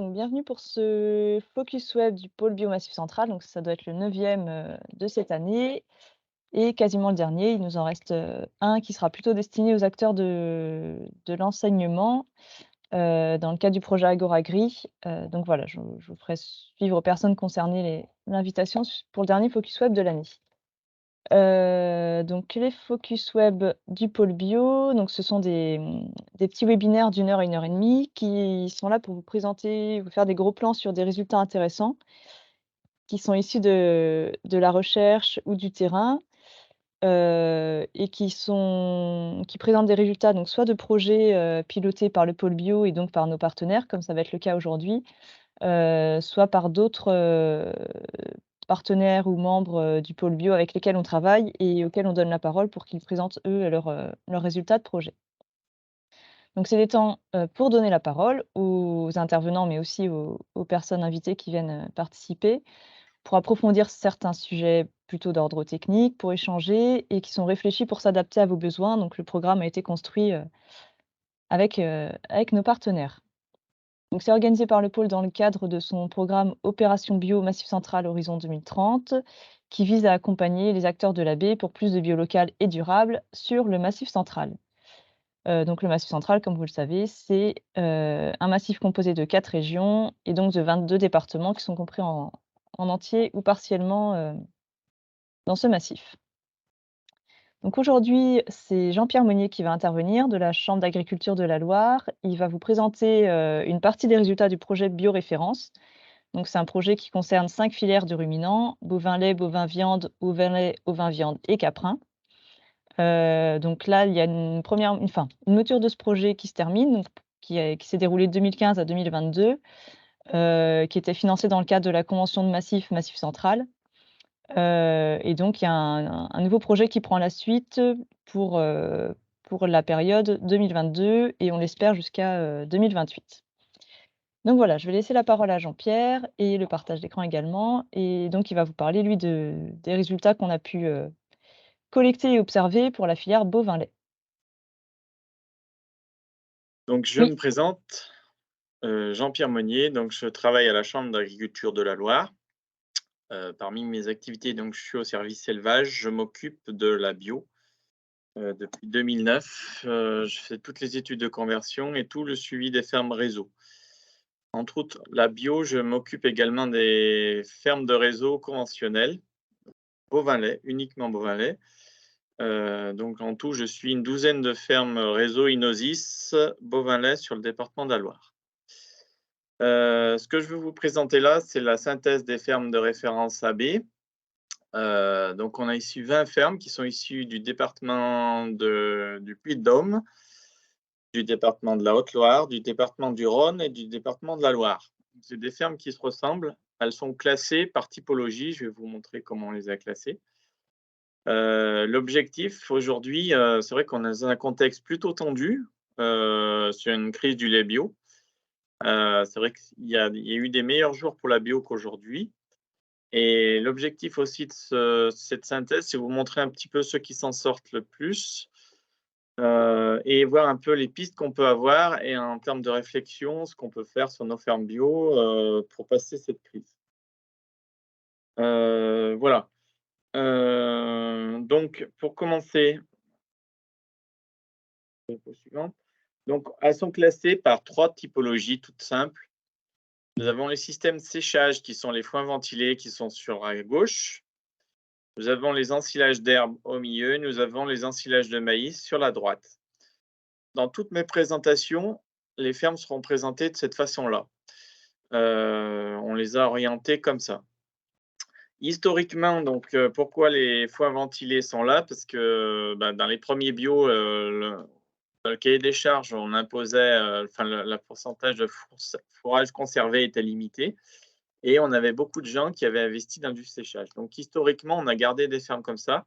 Donc, bienvenue pour ce focus web du pôle Biomassif Central. Donc, ça doit être le 9e de cette année et quasiment le dernier. Il nous en reste un qui sera plutôt destiné aux acteurs de l'enseignement dans le cadre du projet Agoragri. Donc voilà, je vous ferai suivre aux personnes concernées l'invitation pour le dernier focus web de l'année. Donc les focus web du pôle bio, donc ce sont des petits webinaires d'1 heure à 1 heure et demie qui sont là pour vous présenter, vous faire des gros plans sur des résultats intéressants qui sont issus de la recherche ou du terrain, et qui présentent des résultats donc soit de projets, pilotés par le pôle bio et donc par nos partenaires, comme ça va être le cas aujourd'hui, soit par d'autres, partenaires ou membres, du pôle bio avec lesquels on travaille et auxquels on donne la parole pour qu'ils présentent eux leurs résultats de projet. Donc c'est des temps, pour donner la parole aux intervenants, mais aussi aux personnes invitées qui viennent, participer, pour approfondir certains sujets plutôt d'ordre technique, pour échanger et qui sont réfléchis pour s'adapter à vos besoins. Donc le programme a été construit, avec nos partenaires. Donc c'est organisé par le pôle dans le cadre de son programme Opération Bio Massif Central Horizon 2030, qui vise à accompagner les acteurs de la baie pour plus de bio local et durable sur le Massif Central. Donc le Massif Central, comme vous le savez, c'est, un massif composé de 4 régions et donc de 22 départements qui sont compris en entier ou partiellement, dans ce massif. Donc aujourd'hui, c'est Jean-Pierre Monnier qui va intervenir de la Chambre d'agriculture de la Loire. Il va vous présenter, une partie des résultats du projet Bioréférence. Donc c'est un projet qui concerne 5 filières de ruminants: bovin lait, bovin viande, ovin viande et caprin. Donc là, il y a une mouture de ce projet qui se termine, donc qui s'est déroulée de 2015 à 2022, qui était financée dans le cadre de la convention de Massif Central. Et donc il y a un nouveau projet qui prend la suite pour la période 2022 et on l'espère jusqu'à, 2028. Donc voilà, je vais laisser la parole à Jean-Pierre et le partage d'écran également et donc il va vous parler lui des résultats qu'on a pu, collecter et observer pour la filière bovin-lait. Donc je Oui, me présente, Jean-Pierre Monnier, donc je travaille à la chambre d'agriculture de la Loire. Parmi mes activités, donc je suis au service élevage, je m'occupe de la bio, depuis 2009. Je fais toutes les études de conversion et tout le suivi des fermes réseau. Entre autres, la bio, je m'occupe également des fermes de réseau conventionnelles, bovin lait, uniquement bovin lait. Donc en tout, je suis une douzaine de fermes réseau Inosis bovin lait sur le département de la Loire. Ce que je veux vous présenter là, c'est la synthèse des fermes de référence AB. Donc on a ici 20 fermes qui sont issues du département du Puy-de-Dôme, du département de la Haute-Loire, du département du Rhône et du département de la Loire. C'est des fermes qui se ressemblent. Elles sont classées par typologie. Je vais vous montrer comment on les a classées. L'objectif aujourd'hui, c'est vrai qu'on est dans un contexte plutôt tendu, sur une crise du lait bio. C'est vrai qu'il y a eu des meilleurs jours pour la bio qu'aujourd'hui et l'objectif aussi de cette synthèse, c'est vous montrer un petit peu ceux qui s'en sortent le plus, et voir un peu les pistes qu'on peut avoir et en termes de réflexion, ce qu'on peut faire sur nos fermes bio, pour passer cette crise. Voilà, donc pour commencer, diapo suivante. Donc elles sont classées par 3 typologies toutes simples. Nous avons les systèmes de séchage qui sont les foins ventilés qui sont sur à gauche. Nous avons les ensilages d'herbe au milieu, nous avons les ensilages de maïs sur la droite. Dans toutes mes présentations, les fermes seront présentées de cette façon-là. On les a orientées comme ça. Historiquement, donc, pourquoi les foins ventilés sont là? Parce que, bah, dans les premiers bio, dans le cahier des charges, on imposait, enfin le pourcentage de fourrage conservé était limité et on avait beaucoup de gens qui avaient investi dans du séchage. Donc historiquement, on a gardé des fermes comme ça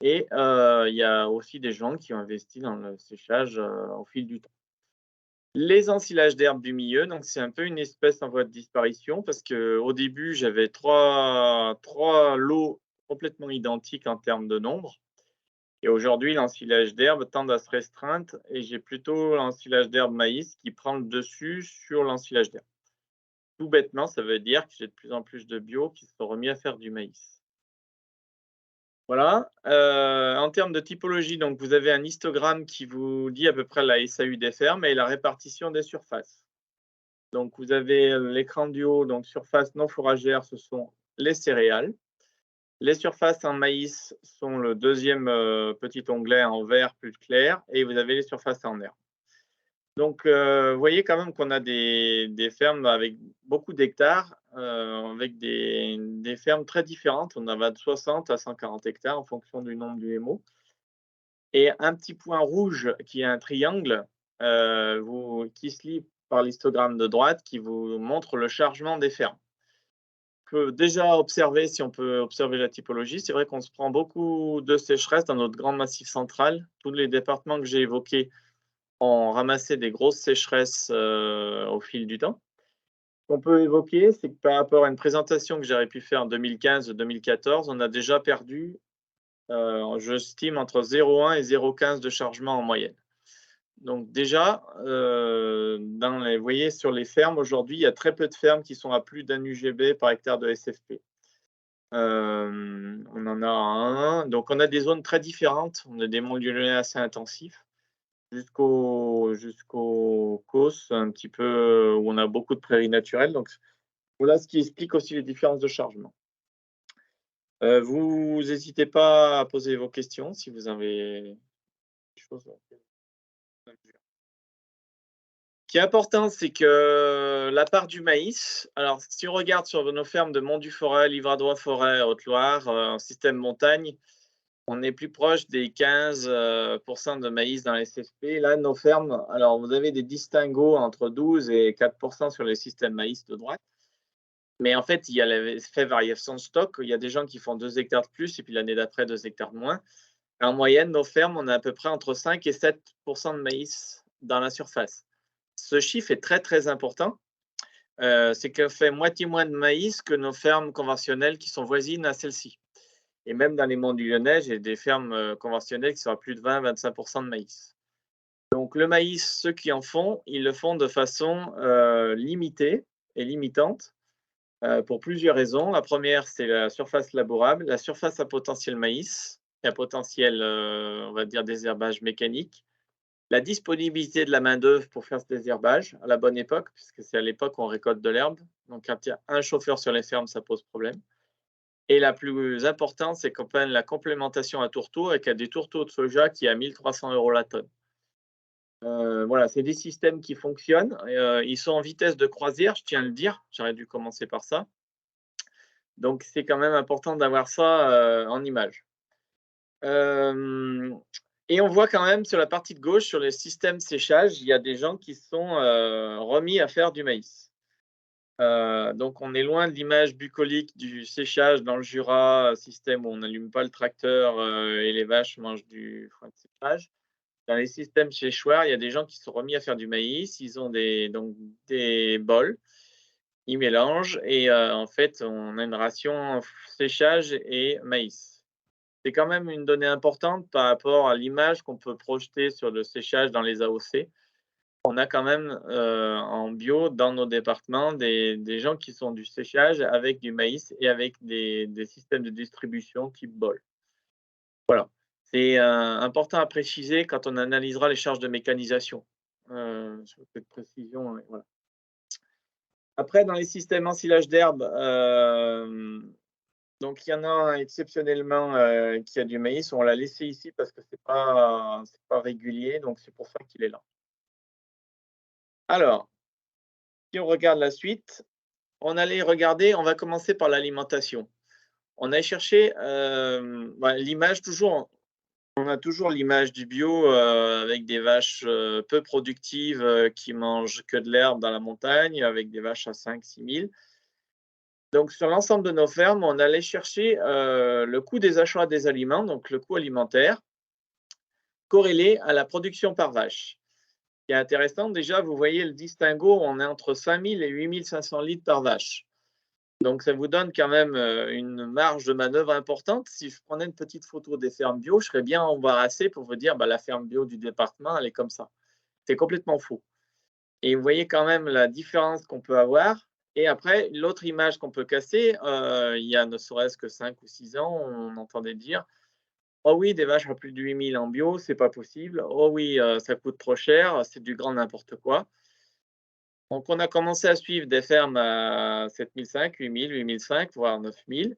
et il y a aussi des gens qui ont investi dans le séchage, au fil du temps. Les ensilages d'herbe du milieu, donc c'est un peu une espèce en voie de disparition parce qu'au début, j'avais trois lots complètement identiques en termes de nombre et aujourd'hui, l'ensilage d'herbe tend à se restreindre et j'ai plutôt l'ensilage d'herbe maïs qui prend le dessus sur l'ensilage d'herbe. tout bêtement, ça veut dire que j'ai de plus en plus de bio qui se sont remis à faire du maïs. Voilà, en termes de typologie, donc vous avez un histogramme qui vous dit à peu près la SAU des fermes et la répartition des surfaces. Donc vous avez l'écran du haut, donc surface non fourragère, ce sont les céréales. Les surfaces en maïs sont le deuxième petit onglet en vert plus clair et vous avez les surfaces en herbe. Donc, vous voyez quand même qu'on a des fermes avec beaucoup d'hectares, avec des fermes très différentes. On va de 60 à 140 hectares en fonction du nombre du HMO. Et un petit point rouge qui est un triangle qui se lie par l'histogramme de droite qui vous montre le chargement des fermes. On peut déjà observer, si on peut observer la typologie, c'est vrai qu'on se prend beaucoup de sécheresse dans notre grand massif central. Tous les départements que j'ai évoqués ont ramassé des grosses sécheresses au fil du temps. Ce qu'on peut évoquer, c'est que par rapport à une présentation que j'aurais pu faire en 2015-2014, on a déjà perdu, j'estime, entre 0,1 et 0,15 de chargement en moyenne. Donc déjà, vous voyez, sur les fermes, aujourd'hui, il y a très peu de fermes qui sont à plus d'un UGB par hectare de SFP. On en a un. Donc on a des zones très différentes. On a des monts lyonnais assez intensifs jusqu'au COS, un petit peu où on a beaucoup de prairies naturelles. Donc voilà ce qui explique aussi les différences de chargement. Vous n'hésitez pas à poser vos questions si vous avez des choses. Ce qui est important, c'est que la part du maïs, alors si on regarde sur nos fermes de Mont-du-Forêt, Livradois-Forêt, Haute-Loire, en système montagne, on est plus proche des 15 de maïs dans les SFP. Là, nos fermes, alors vous avez des distinguos entre 12 et 4 sur les systèmes maïs de droite. Mais en fait, il y a l'effet variation de stock. Il y a des gens qui font 2 hectares de plus et puis l'année d'après, 2 hectares de moins. En moyenne, nos fermes, on a à peu près entre 5 et 7 de maïs dans la surface. Ce chiffre est très, très important. C'est qu'on fait moitié moins de maïs que nos fermes conventionnelles qui sont voisines à celles-ci. Et même dans les monts du Lyonnais, j'ai des fermes conventionnelles qui sont à plus de 20-25 de maïs. Donc le maïs, ceux qui en font, ils le font de façon limitée et limitante pour plusieurs raisons. La première, c'est la surface labourable, la surface à potentiel maïs, et à potentiel, on va dire, désherbage mécanique, la disponibilité de la main-d'œuvre pour faire ce désherbage à la bonne époque, puisque c'est à l'époque où on récolte de l'herbe. Donc, quand il y a un chauffeur sur les fermes, ça pose problème. Et la plus importante, c'est qu'on fait la complémentation à tourteau avec des tourteaux de soja qui est à 1 300 € la tonne. Voilà, c'est des systèmes qui fonctionnent. Ils sont en vitesse de croisière, je tiens à le dire. J'aurais dû commencer par ça. Donc, c'est quand même important d'avoir ça en image. Et on voit quand même sur la partie de gauche, sur les systèmes séchage, il y a des gens qui se sont remis à faire du maïs. Donc on est loin de l'image bucolique du séchage dans le Jura, système où on n'allume pas le tracteur et les vaches mangent du foin de séchage. Dans les systèmes séchoirs, il y a des gens qui se sont remis à faire du maïs. Ils ont donc des bols, ils mélangent et en fait, on a une ration séchage et maïs. C'est quand même une donnée importante par rapport à l'image qu'on peut projeter sur le séchage dans les AOC. On a quand même en bio dans nos départements des gens qui sont du séchage avec du maïs et avec des systèmes de distribution type bol. Voilà, c'est important à préciser quand on analysera les charges de mécanisation. Sur cette précision, voilà. Après, dans les systèmes ensilage d'herbe, donc il y en a un exceptionnellement qui a du maïs. On l'a laissé ici parce que c'est pas régulier, donc c'est pour ça qu'il est là. Alors, si on regarde la suite, on va commencer par l'alimentation. On a cherché l'image toujours. On a toujours l'image du bio avec des vaches peu productives qui mangent que de l'herbe dans la montagne, avec des vaches à 5-6 000. Donc, sur l'ensemble de nos fermes, on allait chercher le coût des achats des aliments, donc le coût alimentaire, corrélé à la production par vache. Ce qui est intéressant, déjà, vous voyez le distinguo, on est entre 5 000 et 8 500 litres par vache. Donc, ça vous donne quand même une marge de manœuvre importante. Si je prenais une petite photo des fermes bio, je serais bien embarrassé pour vous dire la ferme bio du département, elle est comme ça. C'est complètement faux. Et vous voyez quand même la différence qu'on peut avoir. Et après, l'autre image qu'on peut casser, il y a ne serait-ce que 5 ou 6 ans, on entendait dire: «Oh oui, des vaches à plus de 8 000 en bio, c'est pas possible. Oh oui, ça coûte trop cher, c'est du grand n'importe quoi». Donc on a commencé à suivre des fermes à 7 500, 8 000, 8 500, voire 9 000,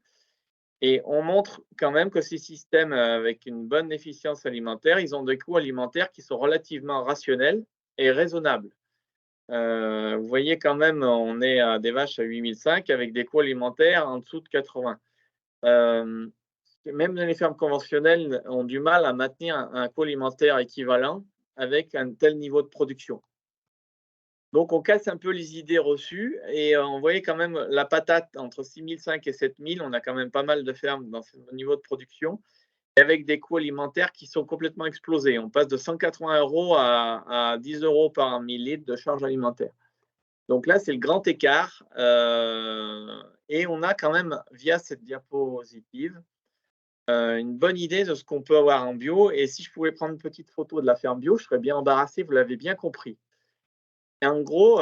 et on montre quand même que ces systèmes, avec une bonne efficience alimentaire, ils ont des coûts alimentaires qui sont relativement rationnels et raisonnables. Vous voyez quand même, on est à des vaches à 8 500 avec des coûts alimentaires en dessous de 80. Hem, Même les fermes conventionnelles ont du mal à maintenir un coût alimentaire équivalent avec un tel niveau de production. Donc on casse un peu les idées reçues et on voyait quand même la patate entre 6 500 et 7 000, on a quand même pas mal de fermes dans ce niveau de production, avec des coûts alimentaires qui sont complètement explosés. On passe de 180 € à 10 € par millilitre de charge alimentaire. Donc là, c'est le grand écart, et on a quand même, via cette diapositive, une bonne idée de ce qu'on peut avoir en bio, et si je pouvais prendre une petite photo de la ferme bio, je serais bien embarrassé, vous l'avez bien compris. Et en gros,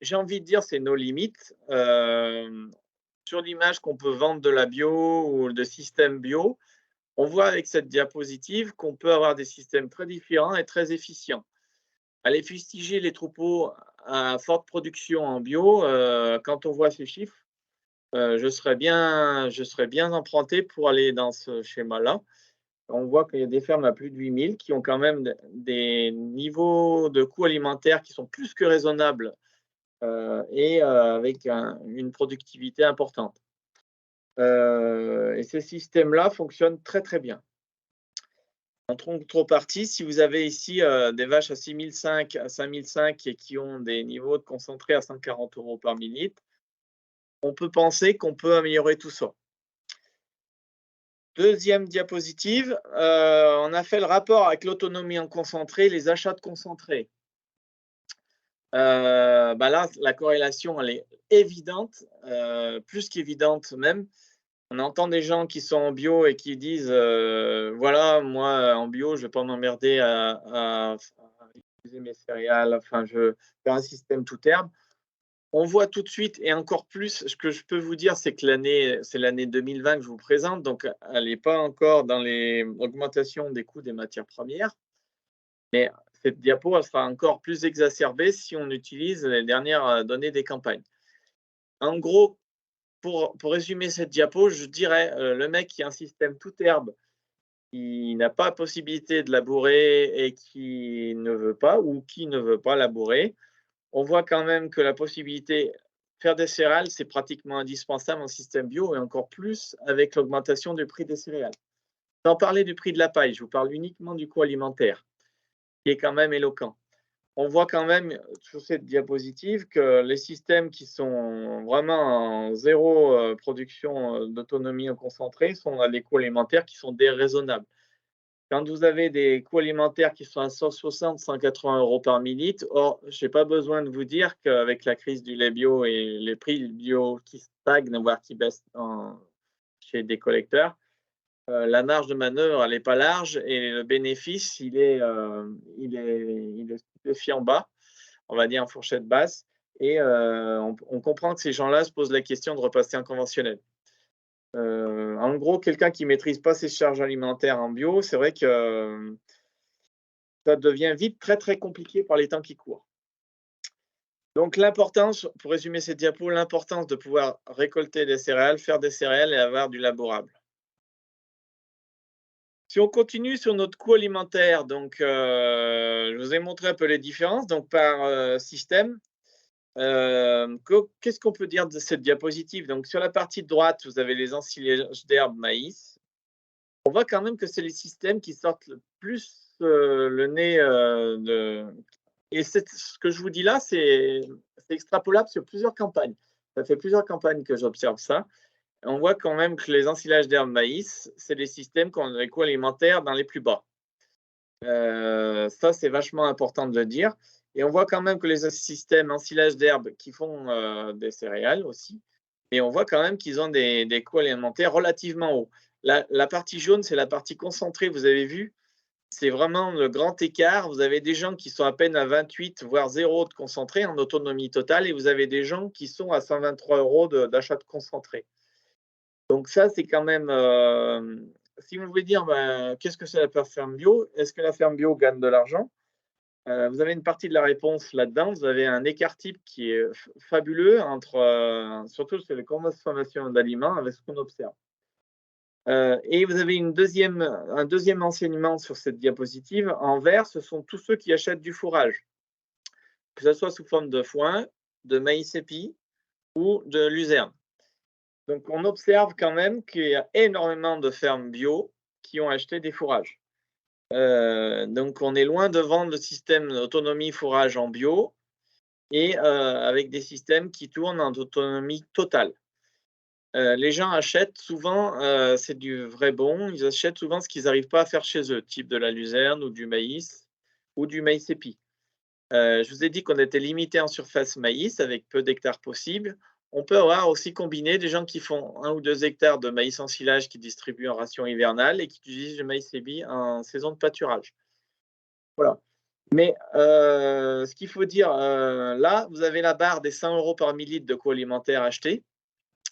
j'ai envie de dire, c'est nos limites. Sur l'image qu'on peut vendre de la bio ou de systèmes bio, on voit avec cette diapositive qu'on peut avoir des systèmes très différents et très efficients. Aller fustiger les troupeaux à forte production en bio, quand on voit ces chiffres, je serais bien emprunté pour aller dans ce schéma-là. On voit qu'il y a des fermes à plus de 8 000 qui ont quand même des niveaux de coûts alimentaires qui sont plus que raisonnables, et avec une productivité importante. Et ces systèmes-là fonctionnent très, très bien. En contrepartie, si vous avez ici des vaches à 6 500 à 5 500 et qui ont des niveaux de concentré à 140 € par millilitre, on peut penser qu'on peut améliorer tout ça. Deuxième diapositive, on a fait le rapport avec l'autonomie en concentré, les achats de concentré. Là, la corrélation, elle est évidente, plus qu'évidente même. On entend des gens qui sont en bio et qui disent, «Voilà, moi, en bio, je ne vais pas m'emmerder à utiliser mes céréales, enfin, je fais un système tout herbe». On voit tout de suite, et encore plus, ce que je peux vous dire, c'est que c'est l'année 2020 que je vous présente, donc elle n'est pas encore dans les augmentations des coûts des matières premières. Mais cette diapo, elle sera encore plus exacerbée si on utilise les dernières données des campagnes. En gros, pour résumer cette diapo, je dirais, le mec qui a un système tout herbe, qui n'a pas possibilité de labourer et qui ne veut pas, ou qui ne veut pas labourer, on voit quand même que la possibilité faire des céréales, c'est pratiquement indispensable en système bio, et encore plus avec l'augmentation du prix des céréales. Sans parler du prix de la paille, je vous parle uniquement du coût alimentaire, qui est quand même éloquent. On voit quand même sur cette diapositive que les systèmes qui sont vraiment en zéro production d'autonomie en concentré sont à des coûts alimentaires qui sont déraisonnables. Quand vous avez des coûts alimentaires qui sont à 160, 180 € par millilitre, or, je n'ai pas besoin de vous dire qu'avec la crise du lait bio et les prix du bio qui stagnent, voire qui baissent chez des collecteurs, la marge de manœuvre, elle n'est pas large, et le bénéfice, il est stupéfiant bas, on va dire en fourchette basse. Et on comprend que ces gens-là se posent la question de repasser en conventionnel. En gros, quelqu'un qui ne maîtrise pas ses charges alimentaires en bio, c'est vrai que ça devient vite très, très compliqué par les temps qui courent. Donc l'importance, pour résumer cette diapo, l'importance de pouvoir récolter des céréales, faire des céréales et avoir du labourable. Si on continue sur notre coût alimentaire, donc je vous ai montré un peu les différences donc par système. Qu'est-ce qu'on peut dire de cette diapositive? Donc sur la partie droite, vous avez les ensilages d'herbes maïs. On voit quand même que c'est les systèmes qui sortent le plus le nez de. Et ce que je vous dis là, c'est extrapolable sur plusieurs campagnes. Ça fait plusieurs campagnes que j'observe ça. On voit quand même que les ensilages d'herbes maïs, c'est les systèmes qui ont les coûts alimentaires dans les plus bas. Ça, c'est vachement important de le dire. Et on voit quand même que les systèmes ensilage d'herbes qui font des céréales aussi, et on voit quand même qu'ils ont des coûts alimentaires relativement hauts. La partie jaune, c'est la partie concentrée, vous avez vu, c'est vraiment le grand écart. Vous avez des gens qui sont à peine à 28, voire 0 de concentré en autonomie totale, et vous avez des gens qui sont à 123 € d'achat de concentré. Donc ça, c'est quand même, si vous voulez dire, ben, qu'est-ce que c'est la ferme bio? Est-ce que la ferme bio gagne de l'argent? Vous avez une partie de la réponse là-dedans. Vous avez un écart type qui est fabuleux entre, surtout sur les consommations d'aliments avec ce qu'on observe. Et vous avez un deuxième enseignement sur cette diapositive. En vert, ce sont tous ceux qui achètent du fourrage, que ce soit sous forme de foin, de maïs épi ou de luzerne. Donc on observe quand même qu'il y a énormément de fermes bio qui ont acheté des fourrages. Donc on est loin de vendre le système d'autonomie fourrage en bio et avec des systèmes qui tournent en autonomie totale. Les gens achètent souvent, c'est du vrai bon, ils achètent souvent ce qu'ils n'arrivent pas à faire chez eux, type de la luzerne ou du maïs épi. Je vous ai dit qu'on était limité en surface maïs avec peu d'hectares possibles. On peut avoir aussi combiné des gens qui font 1 ou 2 hectares de maïs en silage qui distribuent en ration hivernale et qui utilisent le maïs épi en saison de pâturage. Voilà. Mais ce qu'il faut dire, là, vous avez la barre des 100 € par millilitre de coût alimentaire acheté.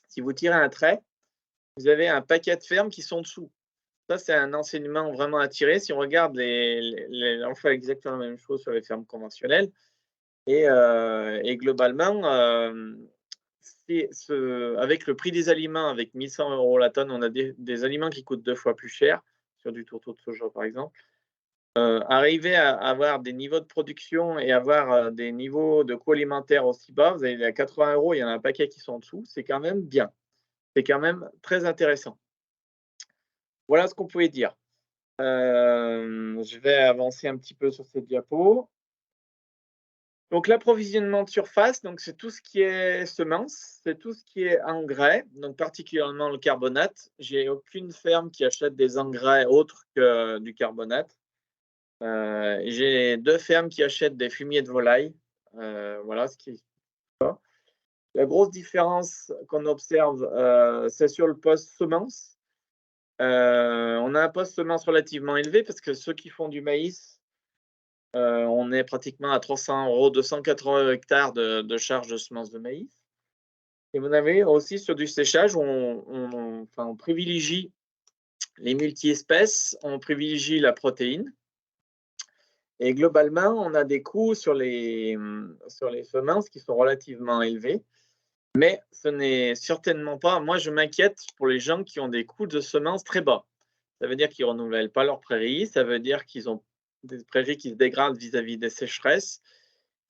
Si vous tirez un trait, vous avez un paquet de fermes qui sont dessous. Ça, c'est un enseignement vraiment à tirer. Si on regarde on fait exactement la même chose sur les fermes conventionnelles. Et globalement, avec le prix des aliments, avec 1 100 € la tonne, on a des aliments qui coûtent 2 fois plus cher, sur du tourteau de soja par exemple. Arriver à avoir des niveaux de production et avoir des niveaux de coût alimentaire aussi bas, vous avez à 80 €, il y en a un paquet qui sont en dessous, c'est quand même bien. C'est quand même très intéressant. Voilà ce qu'on pouvait dire. Je vais avancer un petit peu sur cette diapo. Donc l'approvisionnement de surface, donc c'est tout ce qui est semences, c'est tout ce qui est engrais, donc particulièrement le carbonate. J'ai aucune ferme qui achète des engrais autres que du carbonate. J'ai 2 fermes qui achètent des fumiers de volaille. Voilà ce qui La grosse différence qu'on observe, c'est sur le poste semence. On a un poste semence relativement élevé parce que ceux qui font du maïs, on est pratiquement à 300 €, 280 hectares de charge de semences de maïs. Et vous avez aussi sur du séchage où on privilégie les multi-espèces, on privilégie la protéine. Et globalement, on a des coûts sur les semences qui sont relativement élevés. Mais ce n'est certainement pas. Moi, je m'inquiète pour les gens qui ont des coûts de semences très bas. Ça veut dire qu'ils ne renouvellent pas leurs prairies, ça veut dire qu'ils ont des prairies qui se dégradent vis-à-vis des sécheresses.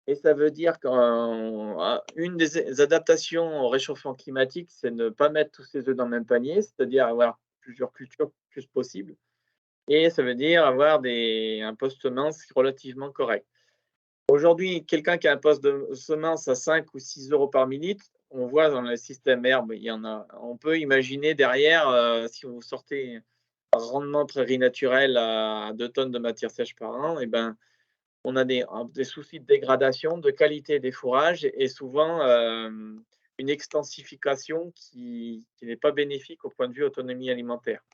Et ça veut dire qu'une des adaptations au réchauffement climatique, c'est ne pas mettre tous ses œufs dans le même panier, c'est-à-dire avoir plusieurs cultures le plus possible. Et ça veut dire avoir un poste semence relativement correct. Aujourd'hui, quelqu'un qui a un poste de semence à 5 ou 6 € par millilitre, on voit dans le système herbe, il y en a. On peut imaginer derrière, si vous sortez un rendement prairie naturelle à 2 tonnes de matière sèche par an, et ben, on a des soucis de dégradation, de qualité des fourrages et souvent une extensification qui n'est pas bénéfique au point de vue autonomie alimentaire.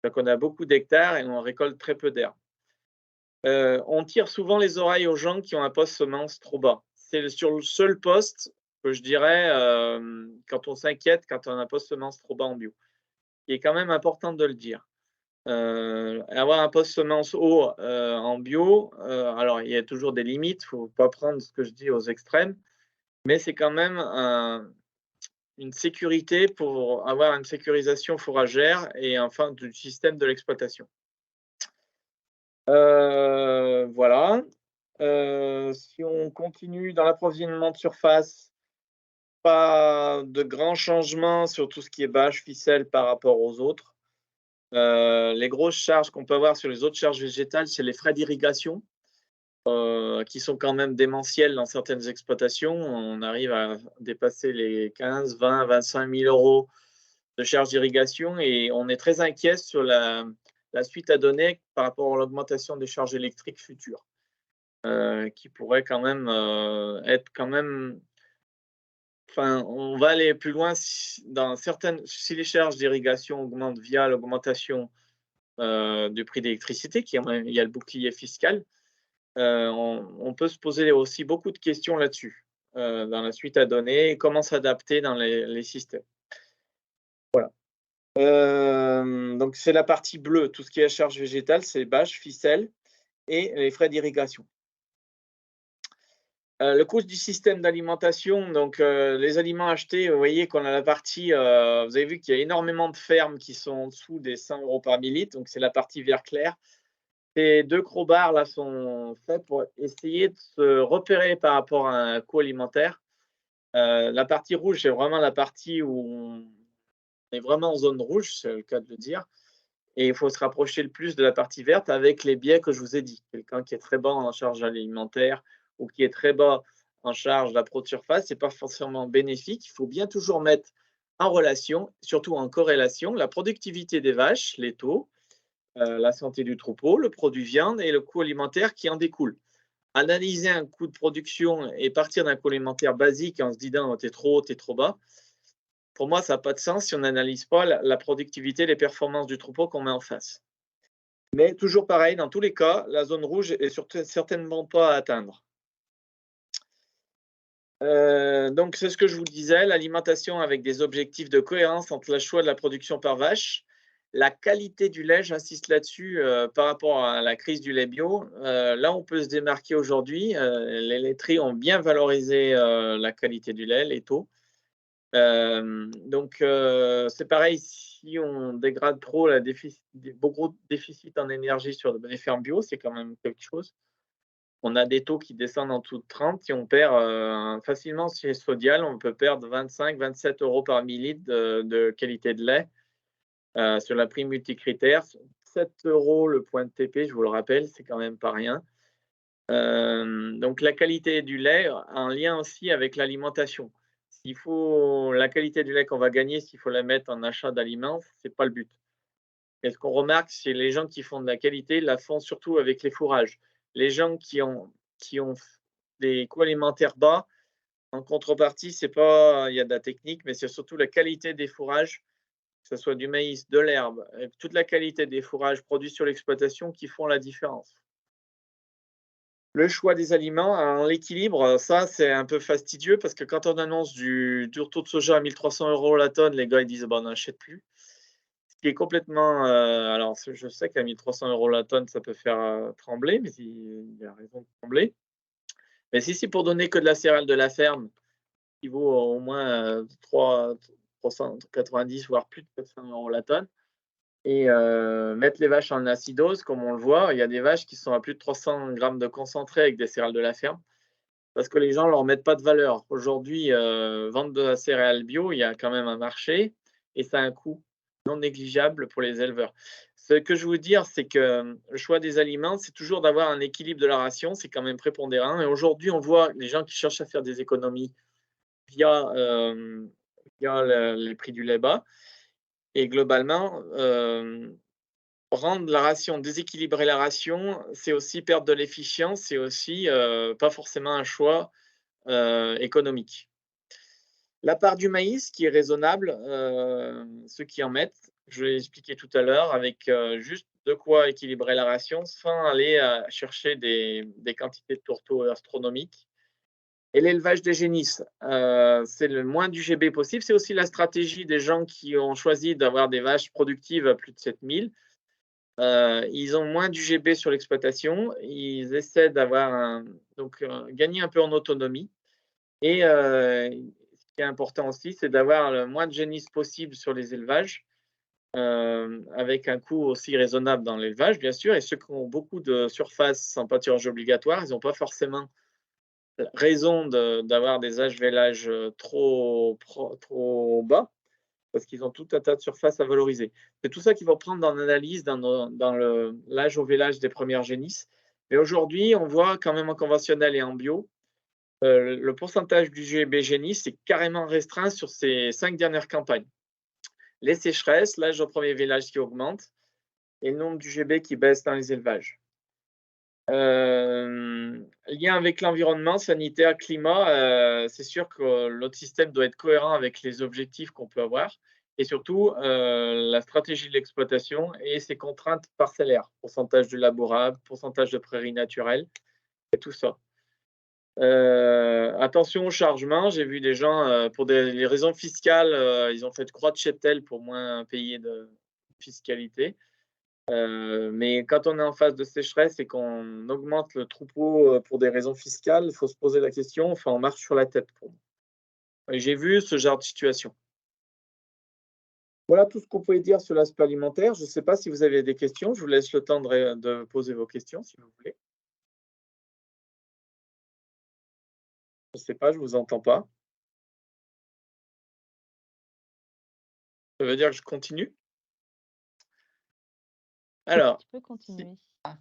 Donc on a beaucoup d'hectares et on récolte très peu d'herbe. On tire souvent les oreilles aux gens qui ont un poste semence trop bas. C'est sur le seul poste que je dirais, quand on s'inquiète, quand on a un poste semence trop bas en bio. Il est quand même important de le dire. Avoir un poste semence haut, en bio, alors il y a toujours des limites, il ne faut pas prendre ce que je dis aux extrêmes, mais c'est quand même une sécurité pour avoir une sécurisation fourragère et enfin du système de l'exploitation. Voilà. Si on continue dans l'approvisionnement de surface, pas de grands changements sur tout ce qui est bâche, ficelle par rapport aux autres. Les grosses charges qu'on peut avoir sur les autres charges végétales, c'est les frais d'irrigation, qui sont quand même démentiels dans certaines exploitations. On arrive à dépasser les 15 000, 20 000, 25 000 € de charges d'irrigation et on est très inquiet sur la suite à donner par rapport à l'augmentation des charges électriques futures. Qui pourrait quand même être quand même. Enfin, on va aller plus loin si les charges d'irrigation augmentent via l'augmentation du prix d'électricité, il y a le bouclier fiscal. On peut se poser aussi beaucoup de questions là-dessus, dans la suite à donner et comment s'adapter dans les systèmes. Voilà. Donc c'est la partie bleue, tout ce qui est charge végétale, c'est bâches, ficelles et les frais d'irrigation. Le coût du système d'alimentation, donc les aliments achetés, vous voyez qu'on a la partie, vous avez vu qu'il y a énormément de fermes qui sont en dessous des 100 € par millilitre, donc c'est la partie vert clair. Ces 2 crowbars là sont faits pour essayer de se repérer par rapport à un coût alimentaire. La partie rouge, c'est vraiment la partie où on est vraiment en zone rouge, c'est le cas de le dire, et il faut se rapprocher le plus de la partie verte avec les biais que je vous ai dit. Quelqu'un qui est très bas en charge alimentaire ou qui est très bas en charge de la pro de surface, c'est pas forcément bénéfique. Il faut bien toujours mettre en relation, surtout en corrélation, la productivité des vaches, les taux, la santé du troupeau, le produit viande et le coût alimentaire qui en découle. Analyser un coût de production et partir d'un coût alimentaire basique en se disant t'es trop haut, t'es trop bas, pour moi, ça n'a pas de sens si on n'analyse pas la productivité, les performances du troupeau qu'on met en face. Mais toujours pareil, dans tous les cas, la zone rouge est certainement pas à atteindre. Donc, c'est ce que je vous disais, l'alimentation avec des objectifs de cohérence entre le choix de la production par vache, la qualité du lait, j'insiste là-dessus par rapport à la crise du lait bio. Là, on peut se démarquer aujourd'hui. Les laiteries ont bien valorisé la qualité du lait, les taux. Donc, c'est pareil, si on dégrade trop beaucoup de déficit en énergie sur les fermes bio, c'est quand même quelque chose. On a des taux qui descendent en dessous de 30. Si on perd facilement chez Sodial, on peut perdre 25-27 € par millilitre de qualité de lait sur la prime multicritère. 7 € le point de TP, je vous le rappelle, c'est quand même pas rien. Donc la qualité du lait a un lien aussi avec l'alimentation. La qualité du lait qu'on va gagner, s'il faut la mettre en achat d'aliments, c'est pas le but. Et ce qu'on remarque, c'est les gens qui font de la qualité, la font surtout avec les fourrages. Les gens qui ont des coûts alimentaires bas, en contrepartie, c'est pas il y a de la technique, mais c'est surtout la qualité des fourrages, que ce soit du maïs, de l'herbe, toute la qualité des fourrages produits sur l'exploitation qui font la différence. Le choix des aliments, alors l'équilibre, ça, c'est un peu fastidieux parce que quand on annonce du retour de soja à 1 300 € la tonne, les gars, ils disent: «Bah, on n'achète plus». Ce qui est complètement, alors je sais qu'à 1 300 € la tonne, ça peut faire, trembler, mais il y a raison de trembler. Mais si c'est pour donner que de la céréale de la ferme, qui vaut au moins, 390 voire plus de 400 € la tonne et mettre les vaches en acidose comme on le voit, il y a des vaches qui sont à plus de 300 grammes de concentré avec des céréales de la ferme, parce que les gens leur mettent pas de valeur. Aujourd'hui, vendre de la céréale bio, il y a quand même un marché et ça a un coût non négligeable pour les éleveurs. Ce que je veux dire, c'est que le choix des aliments, c'est toujours d'avoir un équilibre de la ration, c'est quand même prépondérant et aujourd'hui, on voit les gens qui cherchent à faire des économies via, via les prix du lait bas et globalement, rendre la ration, déséquilibrer la ration, c'est aussi perdre de l'efficience, c'est aussi, pas forcément un choix, économique. La part du maïs qui est raisonnable, ceux qui en mettent, je l'ai expliqué tout à l'heure avec, juste de quoi équilibrer la ration sans aller, chercher des quantités de tourteaux astronomiques et l'élevage des génisses, c'est le moins d'UGB possible. C'est aussi la stratégie des gens qui ont choisi d'avoir des vaches productives à plus de 7 000. Ils ont moins d'UGB sur l'exploitation, ils essaient d'avoir gagner un peu en autonomie et ce qui est important aussi, c'est d'avoir le moins de génisses possible sur les élevages, avec un coût aussi raisonnable dans l'élevage, bien sûr et ceux qui ont beaucoup de surface sans pâturage obligatoire, ils n'ont pas forcément raison d'avoir des âges vélages, trop bas parce qu'ils ont tout un tas de surfaces à valoriser. C'est tout ça qu'il faut prendre dans l'analyse dans l'âge au vélage des premières génisses. Mais aujourd'hui, on voit quand même en conventionnel et en bio, le pourcentage du GB génisse est carrément restreint sur ces 5 dernières campagnes. Les sécheresses, l'âge au premier vélage qui augmente et le nombre d'UGB qui baisse dans les élevages. Lien avec l'environnement, sanitaire, climat, c'est sûr que notre système doit être cohérent avec les objectifs qu'on peut avoir et surtout la stratégie de l'exploitation et ses contraintes parcellaires, pourcentage de labourable, pourcentage de prairies naturelles et tout ça. Attention au chargement, j'ai vu des gens, pour les raisons fiscales, ils ont fait de croix de cheptel pour moins payer de fiscalité. Mais quand on est en phase de sécheresse et qu'on augmente le troupeau, pour des raisons fiscales, il faut se poser la question, enfin on marche sur la tête pour moi. Et j'ai vu ce genre de situation. Voilà tout ce qu'on pouvait dire sur l'aspect alimentaire. Je ne sais pas si vous avez des questions, je vous laisse le temps de poser vos questions si vous voulez. Je ne sais pas, je ne vous entends pas. Ça veut dire que je continue? Alors, Tu peux si continuer. Ah,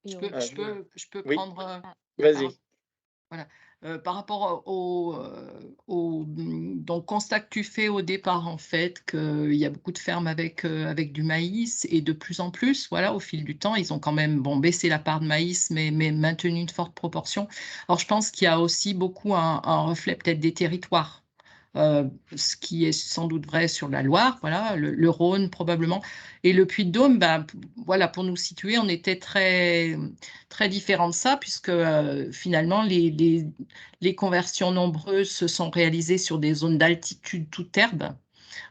je Priori. peux, ah, je peux, je peux oui, prendre Ah, par vas-y. voilà, par rapport donc constat que tu fais au départ, en fait, qu'il y a beaucoup de fermes avec du maïs et de plus en plus, voilà, au fil du temps, ils ont quand même, bon, baissé la part de maïs, mais maintenu une forte proportion. Alors, je pense qu'il y a aussi beaucoup un reflet peut-être des territoires, ce qui est sans doute vrai sur la Loire, voilà, le Rhône probablement, et le Puy-de-Dôme, ben, voilà, pour nous situer, on était très très différent de ça, puisque finalement, les conversions nombreuses se sont réalisées sur des zones d'altitude toute herbe.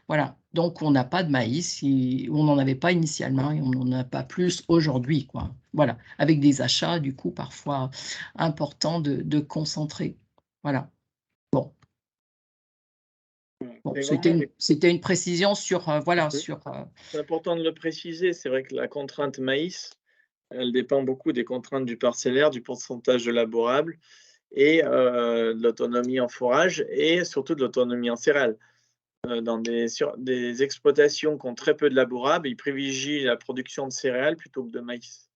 Voilà. Donc, on n'a pas de maïs, on n'en avait pas initialement et on n'en a pas plus aujourd'hui, quoi. Voilà. Avec des achats, du coup, parfois importants de concentrés. Voilà. Bon. Bon, C'est vraiment c'était une précision sur, voilà, mmh. sur. C'est important de le préciser. C'est vrai que la contrainte maïs, elle dépend beaucoup des contraintes du parcellaire, du pourcentage de labourable et de l'autonomie en fourrage et surtout de l'autonomie en céréales. Dans des exploitations qui ont très peu de labourable, ils privilégient la production de céréales plutôt que de maïs.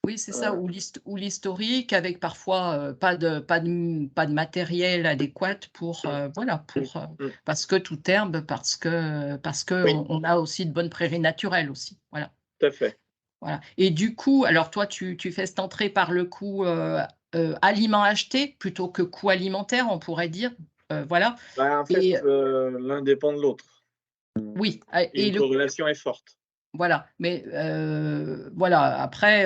Oui, c'est ça, Heu, ou l'historique avec parfois, pas de matériel adéquat pour, mmh, voilà, mmh, mmh. parce que toute herbe, parce Oui, qu'on a aussi de bonnes prairies naturelles aussi, voilà, tout à fait. voilà, et du coup, alors toi, tu fais cette entrée par le coût, aliments achetés plutôt que coût alimentaire, on pourrait dire, voilà, Bah, en fait, et l'un dépend de l'autre. oui, Et et une le corrélation est forte. voilà, mais voilà, après,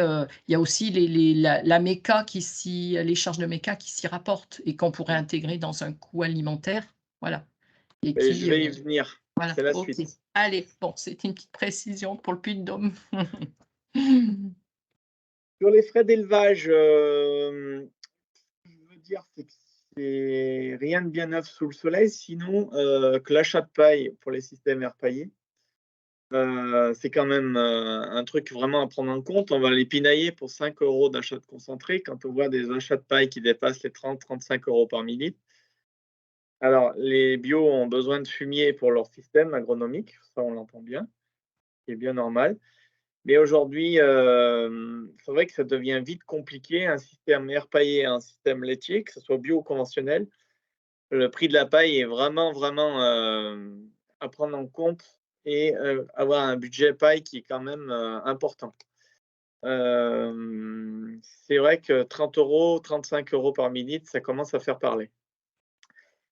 il y a aussi la méca les charges de méca qui s'y rapportent et qu'on pourrait Mmh. intégrer dans un coût alimentaire, voilà, et Et je qui, vais y venir. voilà, C'est la OK. suite. Allez, bon, c'était une petite précision pour le Puy-de-Dôme. Sur les frais d'élevage, ce que je veux dire, c'est que c'est rien de bien neuf sous le soleil, sinon que l'achat de paille pour les systèmes air paillés, c'est quand même, un truc vraiment à prendre en compte. On va les pinailler pour 5 € d'achat de concentré quand on voit des achats de paille qui dépassent les 30-35 € par millilitre. Alors les bio ont besoin de fumier pour leur système agronomique, ça on l'entend bien, ce qui est bien normal. Mais aujourd'hui, c'est vrai que ça devient vite compliqué, un système air paillé, un système laitier, que ce soit bio ou conventionnel. Le prix de la paille est vraiment, vraiment, à prendre en compte et avoir un budget paille qui est quand même, important. C'est vrai que 30 €, 35 € par millilitre, ça commence à faire parler.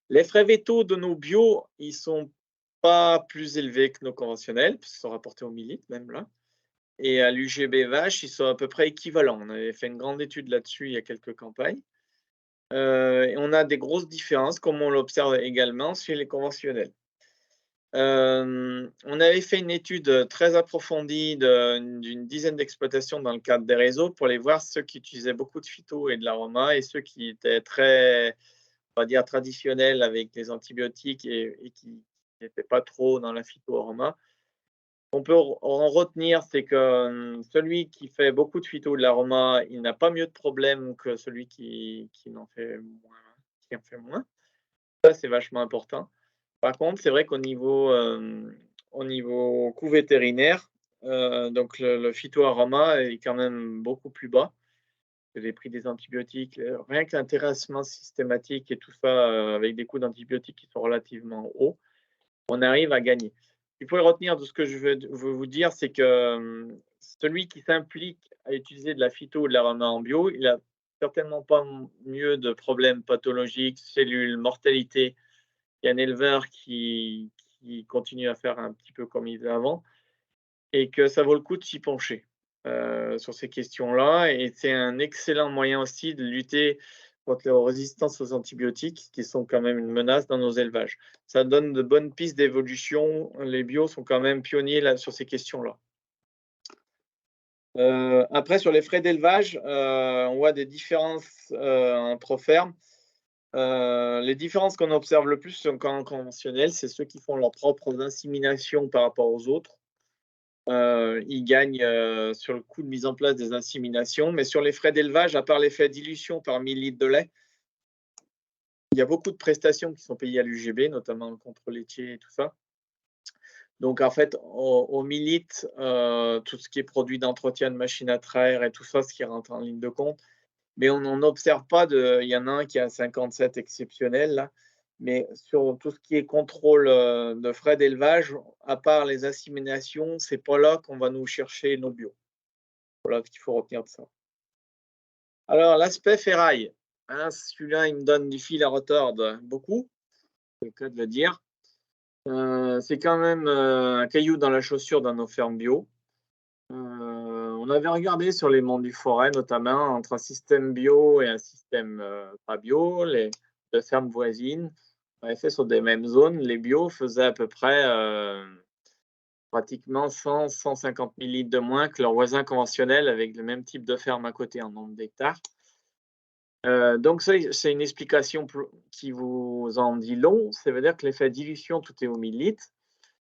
Les frais vétaux de nos bio, ils sont pas plus élevés que nos conventionnels, puisqu'ils sont rapportés au millilitre même là. Et à l'UGB vache, ils sont à peu près équivalents. On avait fait une grande étude là-dessus il y a quelques campagnes. Et on a des grosses différences, comme on l'observe également chez les conventionnels. On avait fait une étude très approfondie d'une dizaine d'exploitations dans le cadre des réseaux pour les voir ceux qui utilisaient beaucoup de phyto et de l'aroma et ceux qui étaient très, on va dire, traditionnels avec les antibiotiques et qui n'étaient pas trop dans la phyto-aroma. On peut en retenir, c'est que celui qui fait beaucoup de phyto de l'aroma, il n'a pas mieux de problème que celui qui en fait moins, qui en fait moins. Ça, c'est vachement important. Par contre, c'est vrai au niveau coût vétérinaire, donc le phytoaroma est quand même beaucoup plus bas que les prix des antibiotiques. Rien que l'intéressement systématique et tout ça, avec des coûts d'antibiotiques qui sont relativement hauts, on arrive à gagner. Il faut le retenir de ce que je veux vous dire, c'est que celui qui s'implique à utiliser de la phyto ou de l'aroma en bio, il a certainement pas mieux de problèmes pathologiques, cellules, mortalité. Il y a un éleveur qui continue à faire un petit peu comme il faisait avant et que ça vaut le coup de s'y pencher sur ces questions-là. Et c'est un excellent moyen aussi de lutter contre les résistances aux antibiotiques, qui sont quand même une menace dans nos élevages. Ça donne de bonnes pistes d'évolution. Les bios sont quand même pionniers là, sur ces questions-là. Après, sur les frais d'élevage, on voit des différences entre fermes. Les différences qu'on observe le plus en conventionnel, c'est ceux qui font leurs propres inséminations par rapport aux autres. Ils gagnent sur le coût de mise en place des inséminations, mais sur les frais d'élevage, à part les frais dilution par 1000 litres de lait, il y a beaucoup de prestations qui sont payées à l'UGB, notamment le contrôle laitier et tout ça. Donc, en fait, au 1000 litres, tout ce qui est produit d'entretien de machines à traire et tout ça, ce qui rentre en ligne de compte. Mais on n'en observe pas il y en a un qui a 57 exceptionnel, là. Mais sur tout ce qui est contrôle de frais d'élevage, à part les inséminations, c'est pas là qu'on va nous chercher nos bio. Voilà ce qu'il faut retenir de ça. Alors, l'aspect ferraille. Hein, celui-là, il me donne du fil à retordre beaucoup, c'est le cas de le dire. C'est quand même un caillou dans la chaussure dans nos fermes bio. On avait regardé sur les monts du Forêt, notamment, entre un système bio et un système pas bio, les deux fermes voisines. On avait fait sur des mêmes zones. Les bio faisaient à peu près pratiquement 100-150 000 litres de moins que leurs voisins conventionnels avec le même type de ferme à côté en nombre d'hectares. Donc, c'est une explication qui vous en dit long. Ça veut dire que l'effet dilution, tout est au 1000 litres.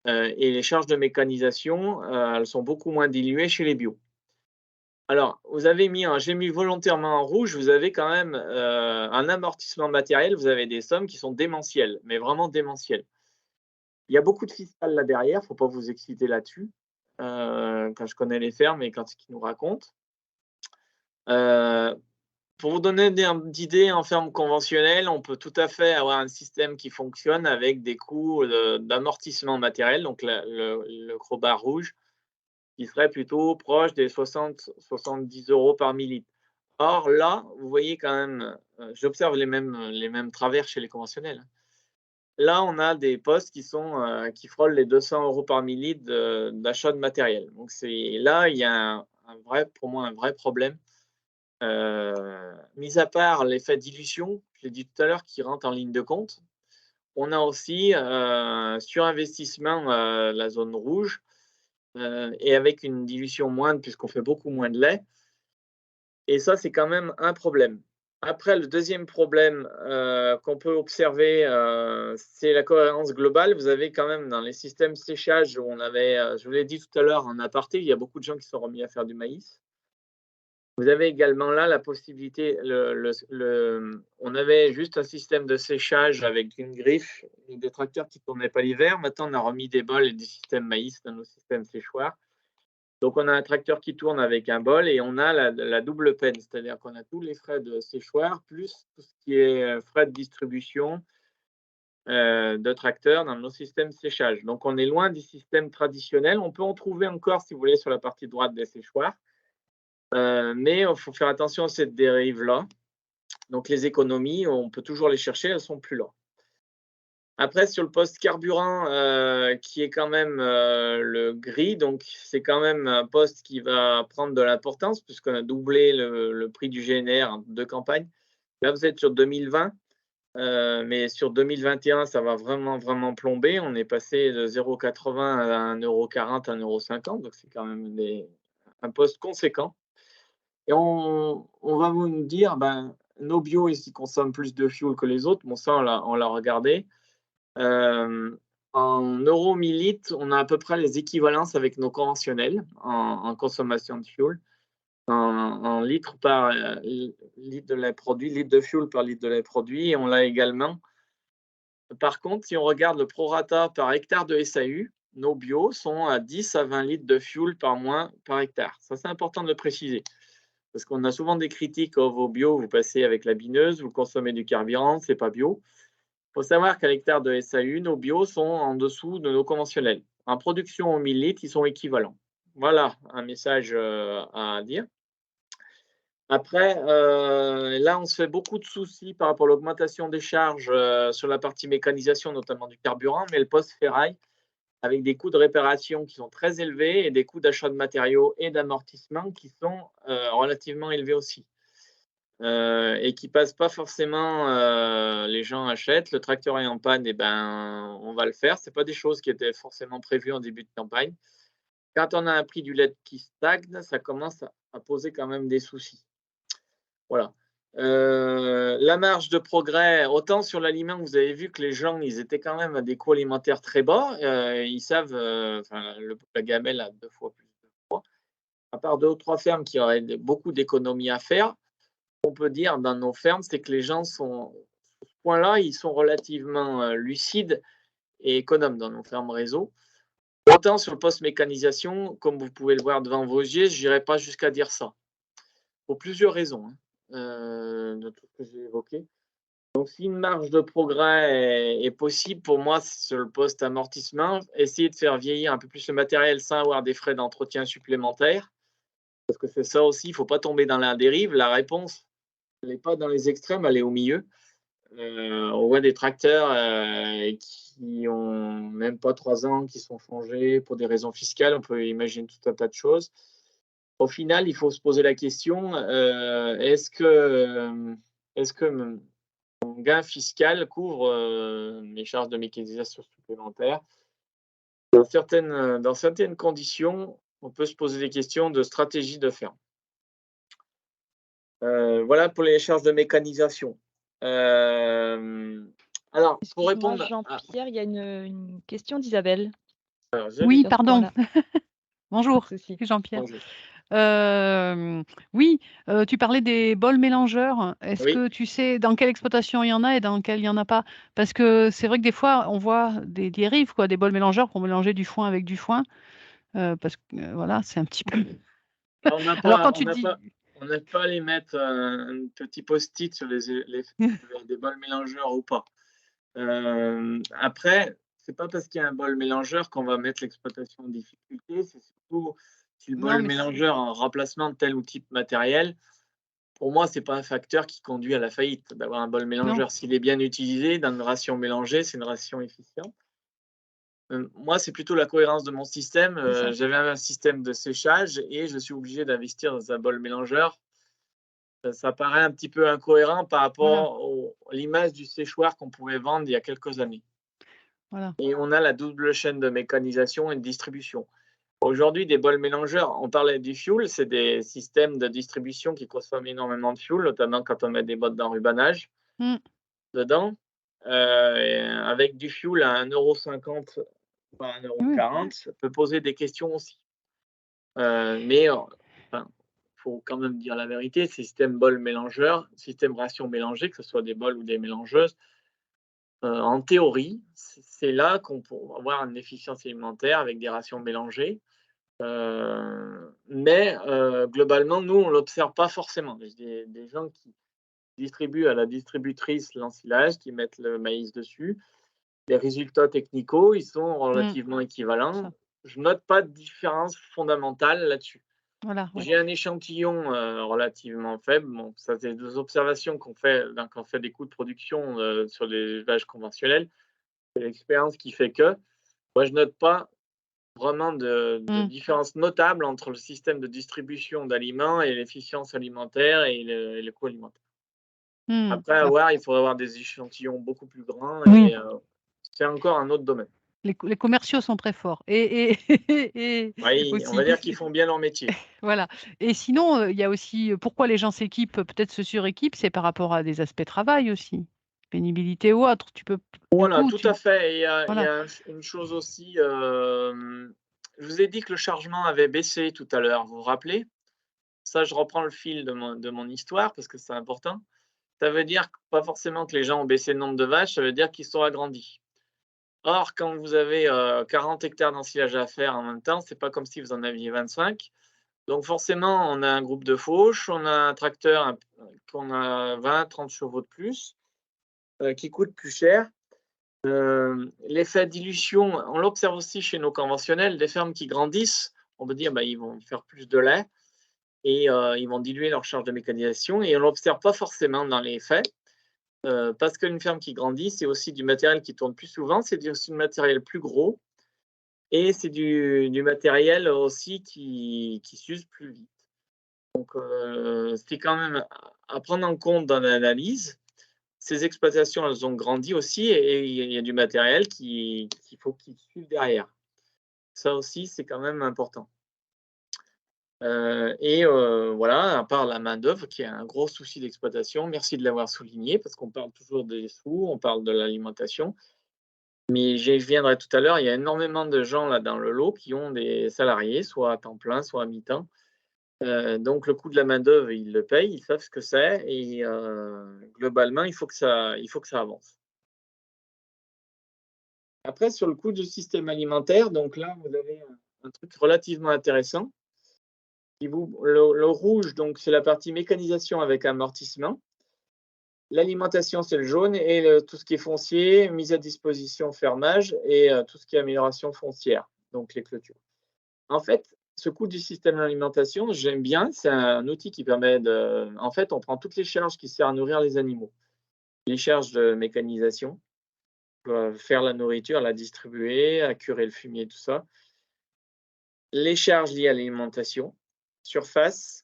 Et les charges de mécanisation, elles sont beaucoup moins diluées chez les bio. Alors, j'ai mis volontairement en rouge, vous avez quand même un amortissement matériel, vous avez des sommes qui sont démentielles, mais vraiment démentielles. Il y a beaucoup de fiscal là derrière, il ne faut pas vous exciter là-dessus, quand je connais les fermes et quand ce qu'ils nous racontent. Pour vous donner d'idées, en ferme conventionnelle, on peut tout à fait avoir un système qui fonctionne avec des coûts d'amortissement matériel, donc le gros bar rouge, qui serait plutôt proche des 60-70 € par millilitre. Or, là, vous voyez quand même, j'observe les mêmes travers chez les conventionnels. Là, on a des postes qui frôlent les 200 € par millilitre d'achat de matériel. Donc, là, il y a pour moi un vrai problème. Mis à part l'effet dilution, je l'ai dit tout à l'heure, qui rentre en ligne de compte, on a aussi surinvestissement la zone rouge, et avec une dilution moindre puisqu'on fait beaucoup moins de lait. Et ça, c'est quand même un problème. Après, le deuxième problème qu'on peut observer, c'est la cohérence globale. Vous avez quand même dans les systèmes séchage, où on avait, je vous l'ai dit tout à l'heure en aparté, il y a beaucoup de gens qui sont remis à faire du maïs. Vous avez également là la possibilité, on avait juste un système de séchage avec une griffe et des tracteurs qui ne tournaient pas l'hiver. Maintenant, on a remis des bols et des systèmes maïs dans nos systèmes séchoirs. Donc, on a un tracteur qui tourne avec un bol et on a la double peine, c'est-à-dire qu'on a tous les frais de séchoir plus tout ce qui est frais de distribution de tracteurs dans nos systèmes séchage. Donc, on est loin du système traditionnel. On peut en trouver encore, si vous voulez, sur la partie droite des séchoirs. Mais il faut faire attention à cette dérive-là. Donc, les économies, on peut toujours les chercher, elles ne sont plus là. Après, sur le poste carburant, qui est quand même le gris, donc c'est quand même un poste qui va prendre de l'importance puisqu'on a doublé le prix du GNR en 2 campagnes. Là, vous êtes sur 2020, mais sur 2021, ça va vraiment, vraiment plomber. On est passé de 0,80 à 1,40 €, 1,50 €, donc c'est quand même un poste conséquent. Et on va vous dire, nos bio, ils consomment plus de fuel que les autres. Bon, ça, on l'a regardé. En euros millilitres, on a à peu près les équivalences avec nos conventionnels en consommation de fuel, en litres par litre de lait produit, litre de fuel par litre de lait produit. Et on l'a également. Par contre, si on regarde le prorata par hectare de SAU, nos bio sont à 10 à 20 litres de fuel par mois par hectare. Ça, c'est important de le préciser. Parce qu'on a souvent des critiques, vos bio, vous passez avec la bineuse, vous consommez du carburant, c'est pas bio. Il faut savoir qu'à l'hectare de SAU, nos bio sont en dessous de nos conventionnels. En production au 1000 litres, ils sont équivalents. Voilà un message à dire. Après, là, on se fait beaucoup de soucis par rapport à l'augmentation des charges sur la partie mécanisation, notamment du carburant, mais le poste ferraille, avec des coûts de réparation qui sont très élevés et des coûts d'achat de matériaux et d'amortissement qui sont relativement élevés aussi. Et qui passent pas forcément, les gens achètent. Le tracteur est en panne, et ben, on va le faire. C'est pas des choses qui étaient forcément prévues en début de campagne. Quand on a un prix du lait qui stagne, ça commence à poser quand même des soucis. Voilà. La marge de progrès, autant sur l'aliment, vous avez vu que les gens, ils étaient quand même à des coûts alimentaires très bas. Ils savent, enfin, la gamelle a 2 fois plus de poids. À part 2 ou 3 fermes qui auraient beaucoup d'économies à faire, on peut dire dans nos fermes, c'est que les gens sont, sur ce point-là, ils sont relativement lucides et économes dans nos fermes réseau. Autant sur le poste mécanisation, comme vous pouvez le voir devant vos yeux, je n'irai pas jusqu'à dire ça. Pour plusieurs raisons, de tout ce que j'ai évoqué. Donc, si une marge de progrès est possible, pour moi, sur le poste amortissement, essayer de faire vieillir un peu plus le matériel sans avoir des frais d'entretien supplémentaires, parce que c'est ça aussi, il ne faut pas tomber dans la dérive. La réponse, elle n'est pas dans les extrêmes, elle est au milieu. On voit des tracteurs qui ont même pas 3 ans, qui sont changés pour des raisons fiscales. On peut imaginer tout un tas de choses. Au final, il faut se poser la question, est-ce que mon gain fiscal couvre mes charges de mécanisation supplémentaires? Dans certaines conditions, on peut se poser des questions de stratégie de ferme. Voilà pour les charges de mécanisation. Alors, pour Excuse-moi, répondre à... Jean-Pierre, il y a une question d'Isabelle Alors, Oui, sur ce pardon. point-là. Bonjour, Pas de souci. c'est Jean-Pierre. Bonjour. Oui, tu parlais des bols mélangeurs. Est-ce Oui. que tu sais dans quelle exploitation il y en a et dans quelle il n'y en a pas? Parce que c'est vrai que des fois, on voit des dérives, quoi, des bols mélangeurs pour mélanger du foin avec du foin. Parce que voilà, c'est un petit peu. On n'a Alors quand pas, tu dis. on n'a pas à les mettre un petit post-it sur des bols mélangeurs ou pas. Après, c'est pas parce qu'il y a un bol mélangeur qu'on va mettre l'exploitation en difficulté. C'est surtout si le Non, bol mais mélangeur a un remplacement de tel ou type matériel. Pour moi, c'est pas un facteur qui conduit à la faillite d'avoir un bol non. mélangeur. S'il est bien utilisé dans une ration mélangée, c'est une ration efficiente. Moi, c'est plutôt la cohérence de mon système. C'est ça. J'avais un système de séchage et je suis obligé d'investir dans un bol mélangeur. Ça paraît un petit peu incohérent par Voilà, rapport à l'image du séchoir qu'on pouvait vendre il y a quelques années. voilà. Et on a la double chaîne de mécanisation et de distribution. Aujourd'hui, des bols mélangeurs, on parlait du fuel, c'est des systèmes de distribution qui consomment énormément de fuel, notamment quand on met des bottes d'enrubannage dedans, avec du fuel à 1,50 € pas Oui. 1,40 €, ça peut poser des questions aussi. Mais enfin, faut quand même dire la vérité, système bol mélangeur, système ration mélangée, que ce soit des bols ou des mélangeuses, en théorie, c'est là qu'on peut avoir une efficience alimentaire avec des rations mélangées. Mais globalement, nous, on ne l'observe pas forcément. Des gens qui distribuent à la distributrice l'ensilage, qui mettent le maïs dessus. Les résultats technicaux, ils sont relativement équivalents. Ça. Je note pas de différence fondamentale là-dessus. Voilà, ouais. J'ai un échantillon relativement faible. Bon, ça, c'est des observations qu'on fait quand on fait des coûts de production sur les élevages conventionnels. C'est l'expérience qui fait que moi, je note pas vraiment de différence notable entre le système de distribution d'aliments et l'efficience alimentaire et le coût alimentaire. Après, il faudrait avoir des échantillons beaucoup plus grands Oui. et c'est encore un autre domaine. Les commerciaux sont très forts. Et Oui, on aussi. va dire qu'ils font bien leur métier. Voilà. Et sinon, il y a aussi pourquoi les gens s'équipent, peut-être se suréquipent, c'est par rapport à des aspects travail aussi, pénibilité ou autre. Tu peux, du Voilà, coup, tout à fait. Et il y a voilà. une chose aussi, je vous ai dit que le chargement avait baissé tout à l'heure, vous vous rappelez? Ça, je reprends le fil de mon histoire parce que c'est important. Ça veut dire pas forcément que les gens ont baissé le nombre de vaches, ça veut dire qu'ils sont agrandis. Or, quand vous avez 40 hectares d'ensilage à faire en même temps, c'est pas comme si vous en aviez 25. Donc forcément, on a un groupe de fauche, on a un tracteur qu'on a 20-30 chevaux de plus, qui coûte plus cher. L'effet dilution, on l'observe aussi chez nos conventionnels, des fermes qui grandissent, on peut dire ils vont faire plus de lait. et ils vont diluer leur charge de mécanisation et on l'observe pas forcément dans les faits. Parce qu'une ferme qui grandit, c'est aussi du matériel qui tourne plus souvent, c'est aussi du matériel plus gros et c'est du matériel aussi qui s'use plus vite. Donc, c'est quand même à prendre en compte dans l'analyse. Ces exploitations, elles ont grandi aussi et il y a du matériel qu'il faut qu'ils suivent derrière. Ça aussi, c'est quand même important. Voilà, à part la main-d'œuvre qui est un gros souci d'exploitation. Merci de l'avoir souligné parce qu'on parle toujours des sous, on parle de l'alimentation. Mais j'y viendrai tout à l'heure, il y a énormément de gens là dans le lot qui ont des salariés, soit à temps plein, soit à mi-temps. Donc le coût de la main-d'œuvre, ils le payent, ils savent ce que c'est et globalement, il faut que ça avance. Après, sur le coût du système alimentaire, donc là, vous avez un truc relativement intéressant. Le rouge, donc c'est la partie mécanisation avec amortissement. L'alimentation, c'est le jaune et tout ce qui est foncier, mise à disposition, fermage et tout ce qui est amélioration foncière, donc les clôtures. En fait, ce coût du système d'alimentation, j'aime bien, c'est un outil qui permet de… En fait, on prend toutes les charges qui servent à nourrir les animaux. Les charges de mécanisation, faire la nourriture, la distribuer, à curer le fumier, tout ça. Les charges liées à l'alimentation, surface,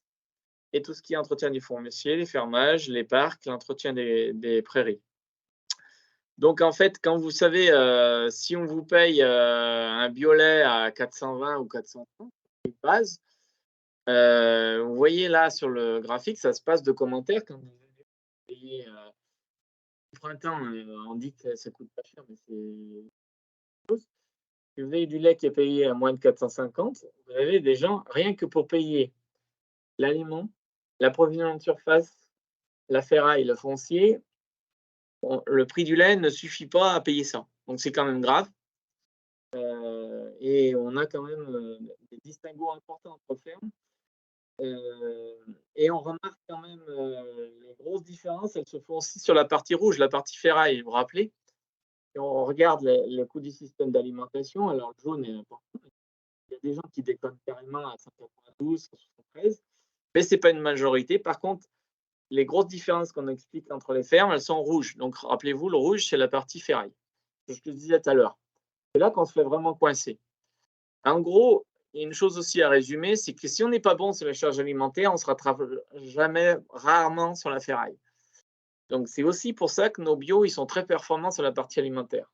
et tout ce qui est entretien du foncier, les fermages, les parcs, l'entretien des prairies. Donc, en fait, quand vous savez, si on vous paye un biolait à 420 ou 430, c'est base, vous voyez là sur le graphique, ça se passe de commentaires quand vous payez au printemps, on dit que ça coûte pas cher, mais c'est… Si vous avez du lait qui est payé à moins de 450, vous avez des gens, rien que pour payer l'aliment, l'approvisionnement de surface, la ferraille, le foncier, le prix du lait ne suffit pas à payer ça. Donc c'est quand même grave. Et on a quand même des distinguos importants entre fermes. Et on remarque quand même les grosses différences, elles se font aussi sur la partie rouge, la partie ferraille, vous vous rappelez. Et on regarde le coût du système d'alimentation, alors le jaune est important. Il y a des gens qui déconnent carrément à 192, 173, mais ce n'est pas une majorité. Par contre, les grosses différences qu'on explique entre les fermes, elles sont rouges. Donc, rappelez-vous, le rouge, c'est la partie ferraille. C'est ce que je disais tout à l'heure. C'est là qu'on se fait vraiment coincer. En gros, il y a une chose aussi à résumer, c'est que si on n'est pas bon sur la charge alimentaire, on ne se rattrape rarement sur la ferraille. Donc, c'est aussi pour ça que nos bio, ils sont très performants sur la partie alimentaire.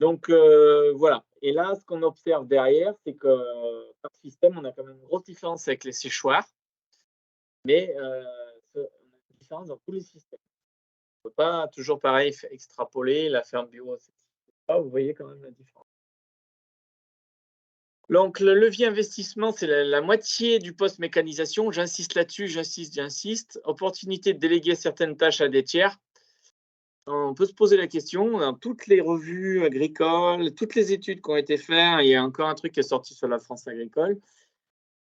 Donc, voilà. Et là, ce qu'on observe derrière, c'est que par système, on a quand même une grosse différence avec les séchoirs. Mais on a une différence dans tous les systèmes. On ne peut pas toujours pareil extrapoler la ferme bio. Vous voyez quand même la différence. Donc, le levier investissement, c'est la moitié du poste mécanisation. J'insiste là-dessus, j'insiste. Opportunité de déléguer certaines tâches à des tiers. On peut se poser la question, dans toutes les revues agricoles, toutes les études qui ont été faites, il y a encore un truc qui est sorti sur la France agricole,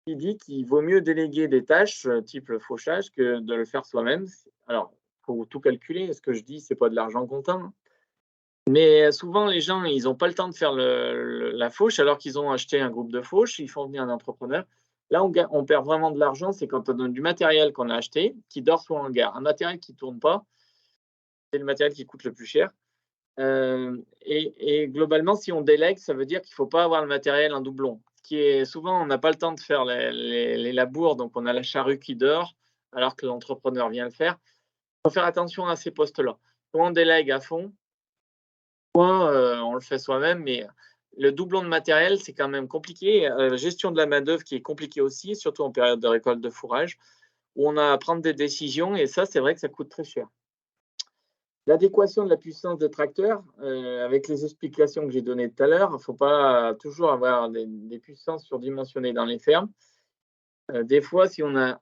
qui dit qu'il vaut mieux déléguer des tâches, type le fauchage, que de le faire soi-même. Alors, il faut tout calculer. Ce que je dis, ce n'est pas de l'argent comptant. Mais souvent, les gens, ils n'ont pas le temps de faire la fauche alors qu'ils ont acheté un groupe de fauche, ils font venir un entrepreneur. Là, on perd vraiment de l'argent, c'est quand on donne du matériel qu'on a acheté, qui dort sous hangar. Un matériel qui ne tourne pas, c'est le matériel qui coûte le plus cher. Et globalement, si on délègue, ça veut dire qu'il ne faut pas avoir le matériel en doublon. Qui est, souvent, on n'a pas le temps de faire les labours, donc on a la charrue qui dort alors que l'entrepreneur vient le faire. Il faut faire attention à ces postes-là. Soit on délègue à fond, soit on le fait soi-même, mais le doublon de matériel, c'est quand même compliqué. Gestion de la main-d'œuvre qui est compliquée aussi, surtout en période de récolte de fourrage, où on a à prendre des décisions, et ça, c'est vrai que ça coûte très cher. L'adéquation de la puissance des tracteurs, avec les explications que j'ai données tout à l'heure, il ne faut pas toujours avoir des puissances surdimensionnées dans les fermes. Des fois, si on a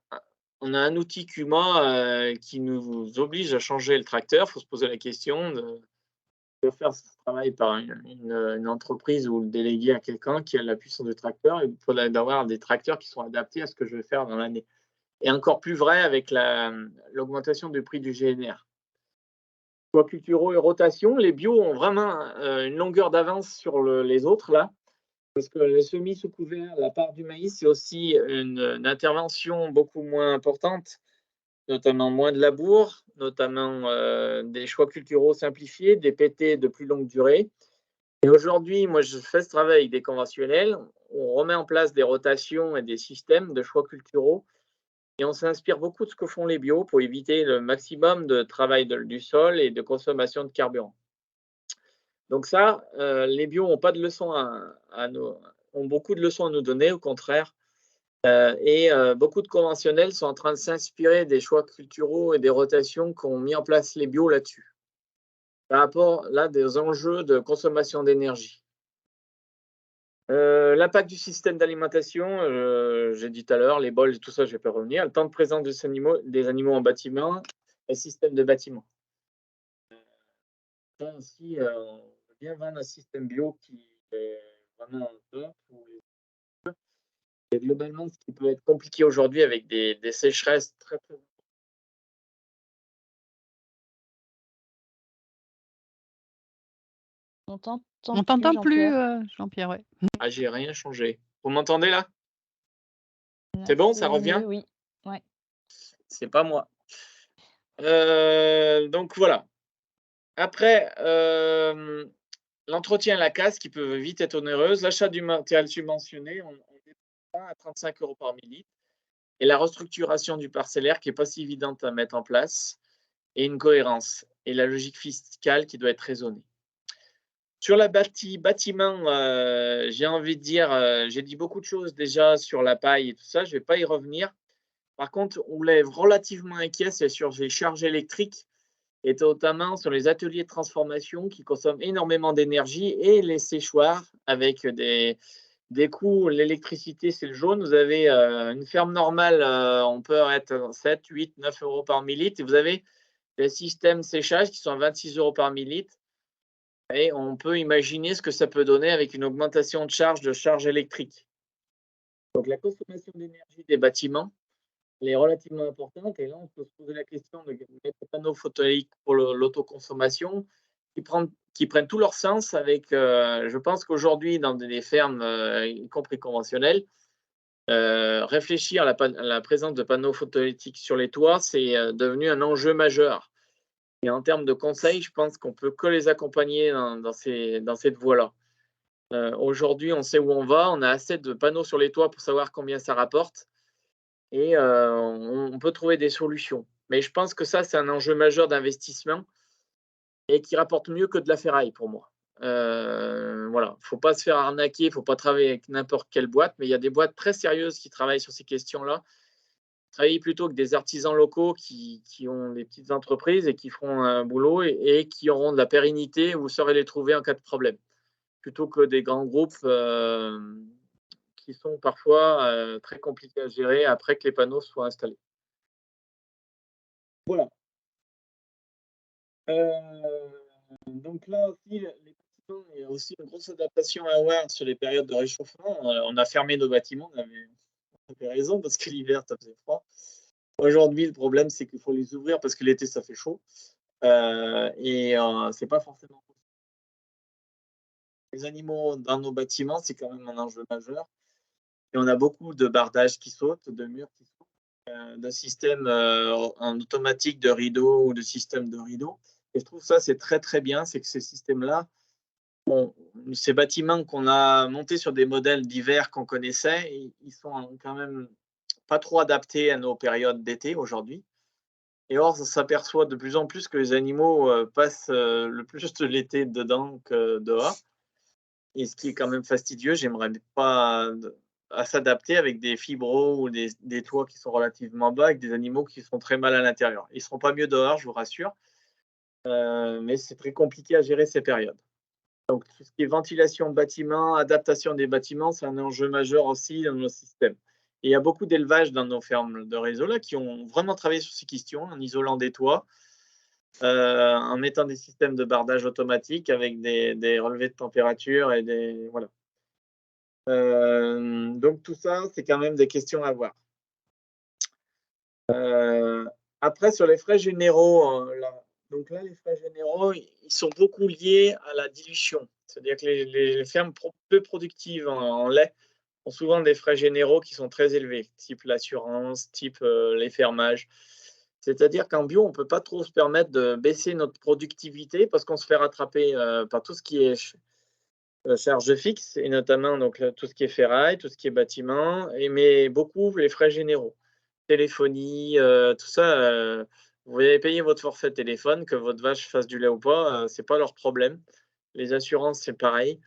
un outil CUMA qui nous oblige à changer le tracteur, il faut se poser la question de faire ce travail par une entreprise ou le déléguer à quelqu'un qui a la puissance du tracteur. Il faut avoir des tracteurs qui sont adaptés à ce que je vais faire dans l'année. Et encore plus vrai avec l'augmentation du prix du GNR. Choix culturaux et rotation, les bio ont vraiment une longueur d'avance sur les autres là. Parce que les semis sous couvert, la part du maïs, c'est aussi une intervention beaucoup moins importante, notamment moins de labour, notamment des choix culturaux simplifiés, des PT de plus longue durée. Et aujourd'hui, moi, je fais ce travail avec des conventionnels. On remet en place des rotations et des systèmes de choix culturaux. Et on s'inspire beaucoup de ce que font les bio pour éviter le maximum de travail du sol et de consommation de carburant. Donc ça, les bio n'ont pas de leçons ont beaucoup de leçons à nous donner, au contraire. Beaucoup de conventionnels sont en train de s'inspirer des choix culturaux et des rotations qu'ont mis en place les bio là-dessus. Par rapport là des enjeux de consommation d'énergie. L'impact du système d'alimentation, j'ai dit tout à l'heure, les bols et tout ça, je ne vais pas revenir. Le temps de présence des animaux en bâtiment, les systèmes de bâtiment. Ça aussi, on peut bien vendre un système bio qui est vraiment top. Et globalement, ce qui peut être compliqué aujourd'hui avec des sécheresses très On t'entend On t'entend plus, Jean-Pierre. Jean-Pierre, ouais. Ah, j'ai rien changé. Vous m'entendez là? C'est bon, ça revient? Mieux, oui. Ouais. C'est pas moi. Donc voilà. Après, l'entretien et la casse qui peuvent vite être onéreuses, l'achat du matériel subventionné, on dépense à 35 € par millilitre, et la restructuration du parcellaire qui n'est pas si évidente à mettre en place, et une cohérence, et la logique fiscale qui doit être raisonnée. Sur la bâtiment, j'ai envie de dire, j'ai dit beaucoup de choses déjà sur la paille et tout ça, je ne vais pas y revenir. Par contre, on lève relativement inquiet, c'est sur les charges électriques, et notamment sur les ateliers de transformation qui consomment énormément d'énergie et les séchoirs avec des coûts. L'électricité, c'est le jaune. Vous avez une ferme normale, on peut être 7, 8, 9 € par millilitre. Et vous avez des systèmes séchage qui sont à 26 € par millilitre. Et on peut imaginer ce que ça peut donner avec une augmentation de charge électrique. Donc la consommation d'énergie des bâtiments, elle est relativement importante. Et là, on peut se poser la question de mettre des panneaux photovoltaïques pour l'autoconsommation qui prennent tout leur sens avec, je pense qu'aujourd'hui, dans des fermes, y compris conventionnelles, réfléchir à la présence de panneaux photovoltaïques sur les toits, c'est devenu un enjeu majeur. Et en termes de conseils, je pense qu'on peut que les accompagner dans cette voie-là. Aujourd'hui, on sait où on va, on a assez de panneaux sur les toits pour savoir combien ça rapporte. Et on peut trouver des solutions. Mais je pense que ça, c'est un enjeu majeur d'investissement et qui rapporte mieux que de la ferraille pour moi. Voilà, il ne faut pas se faire arnaquer, il ne faut pas travailler avec n'importe quelle boîte, mais il y a des boîtes très sérieuses qui travaillent sur ces questions-là. Travailler plutôt que des artisans locaux qui ont des petites entreprises et qui feront un boulot et qui auront de la pérennité, vous saurez les trouver en cas de problème, plutôt que des grands groupes qui sont parfois très compliqués à gérer après que les panneaux soient installés. Voilà. Donc là aussi, les bâtiments, il y a aussi une grosse adaptation à avoir sur les périodes de réchauffement. On a fermé nos bâtiments, on avait raison, parce que l'hiver, ça faisait froid. Aujourd'hui, le problème, c'est qu'il faut les ouvrir parce que l'été, ça fait chaud. C'est pas forcément possible. Les animaux dans nos bâtiments, c'est quand même un enjeu majeur. Et on a beaucoup de bardages qui sautent, de murs qui sautent, de systèmes en automatique de rideaux ou de systèmes de rideaux. Et je trouve ça, c'est très, très bien. C'est que ces systèmes-là, ces bâtiments qu'on a montés sur des modèles d'hiver qu'on connaissait, ils sont quand même pas trop adaptés à nos périodes d'été aujourd'hui. Et or, on s'aperçoit de plus en plus que les animaux passent le plus de l'été dedans que dehors. Et ce qui est quand même fastidieux, j'aimerais pas à s'adapter avec des fibreaux ou des toits qui sont relativement bas, avec des animaux qui sont très mal à l'intérieur. Ils ne seront pas mieux dehors, je vous rassure, mais c'est très compliqué à gérer ces périodes. Donc, tout ce qui est ventilation de bâtiments, adaptation des bâtiments, c'est un enjeu majeur aussi dans nos systèmes. Et il y a beaucoup d'élevages dans nos fermes de réseau là qui ont vraiment travaillé sur ces questions en isolant des toits, en mettant des systèmes de bardage automatique avec des relevés de température et des voilà. Donc tout ça, c'est quand même des questions à voir. Après, sur les frais généraux, Donc là, les frais généraux, ils sont beaucoup liés à la dilution. C'est-à-dire que les fermes peu productives en lait ont souvent des frais généraux qui sont très élevés, type l'assurance, type les fermages. C'est-à-dire qu'en bio, on ne peut pas trop se permettre de baisser notre productivité parce qu'on se fait rattraper par tout ce qui est charge fixe, et notamment donc, tout ce qui est ferraille, tout ce qui est bâtiment, mais beaucoup les frais généraux. Téléphonie, tout ça, vous allez payer votre forfait téléphone, que votre vache fasse du lait ou pas, c'est pas leur problème. Les assurances, c'est pareil.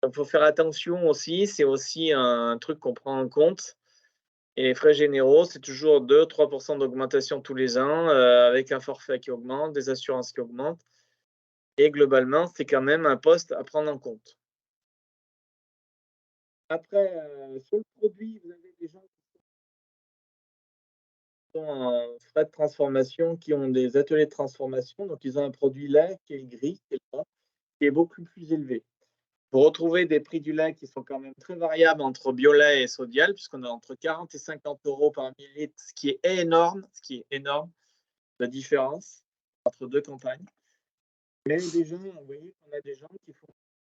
Donc, il faut faire attention aussi, c'est aussi un truc qu'on prend en compte. Et les frais généraux, c'est toujours 2-3% d'augmentation tous les ans, avec un forfait qui augmente, des assurances qui augmentent. Et globalement, c'est quand même un poste à prendre en compte. Après, sur le produit, vous avez des gens qui sont en frais de transformation, qui ont des ateliers de transformation. Donc, ils ont un produit lait qui est le gris, qui est le bas, qui est beaucoup plus élevé. Vous retrouvez des prix du lait qui sont quand même très variables entre Biolait et Sodial, puisqu'on a entre 40 et 50 euros par millilitre, ce qui est énorme, la différence entre deux campagnes. Mais des gens, vous voyez qu'on a des gens qui font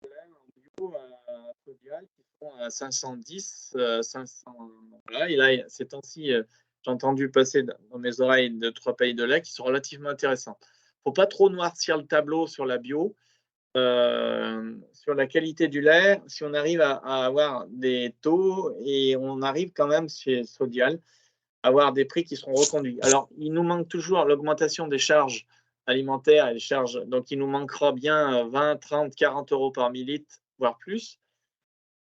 du lait en bio à Sodial, qui font à 510, 500. Voilà. Et là, ces temps-ci, j'ai entendu passer dans mes oreilles 2-3 pays de lait qui sont relativement intéressants. Il ne faut pas trop noircir le tableau sur la bio. Sur la qualité du lait, si on arrive à avoir des taux, et on arrive quand même chez Sodial à avoir des prix qui seront reconduits. Alors, il nous manque toujours l'augmentation des charges alimentaires et des charges, donc il nous manquera bien 20, 30, 40 euros par millilitre, voire plus.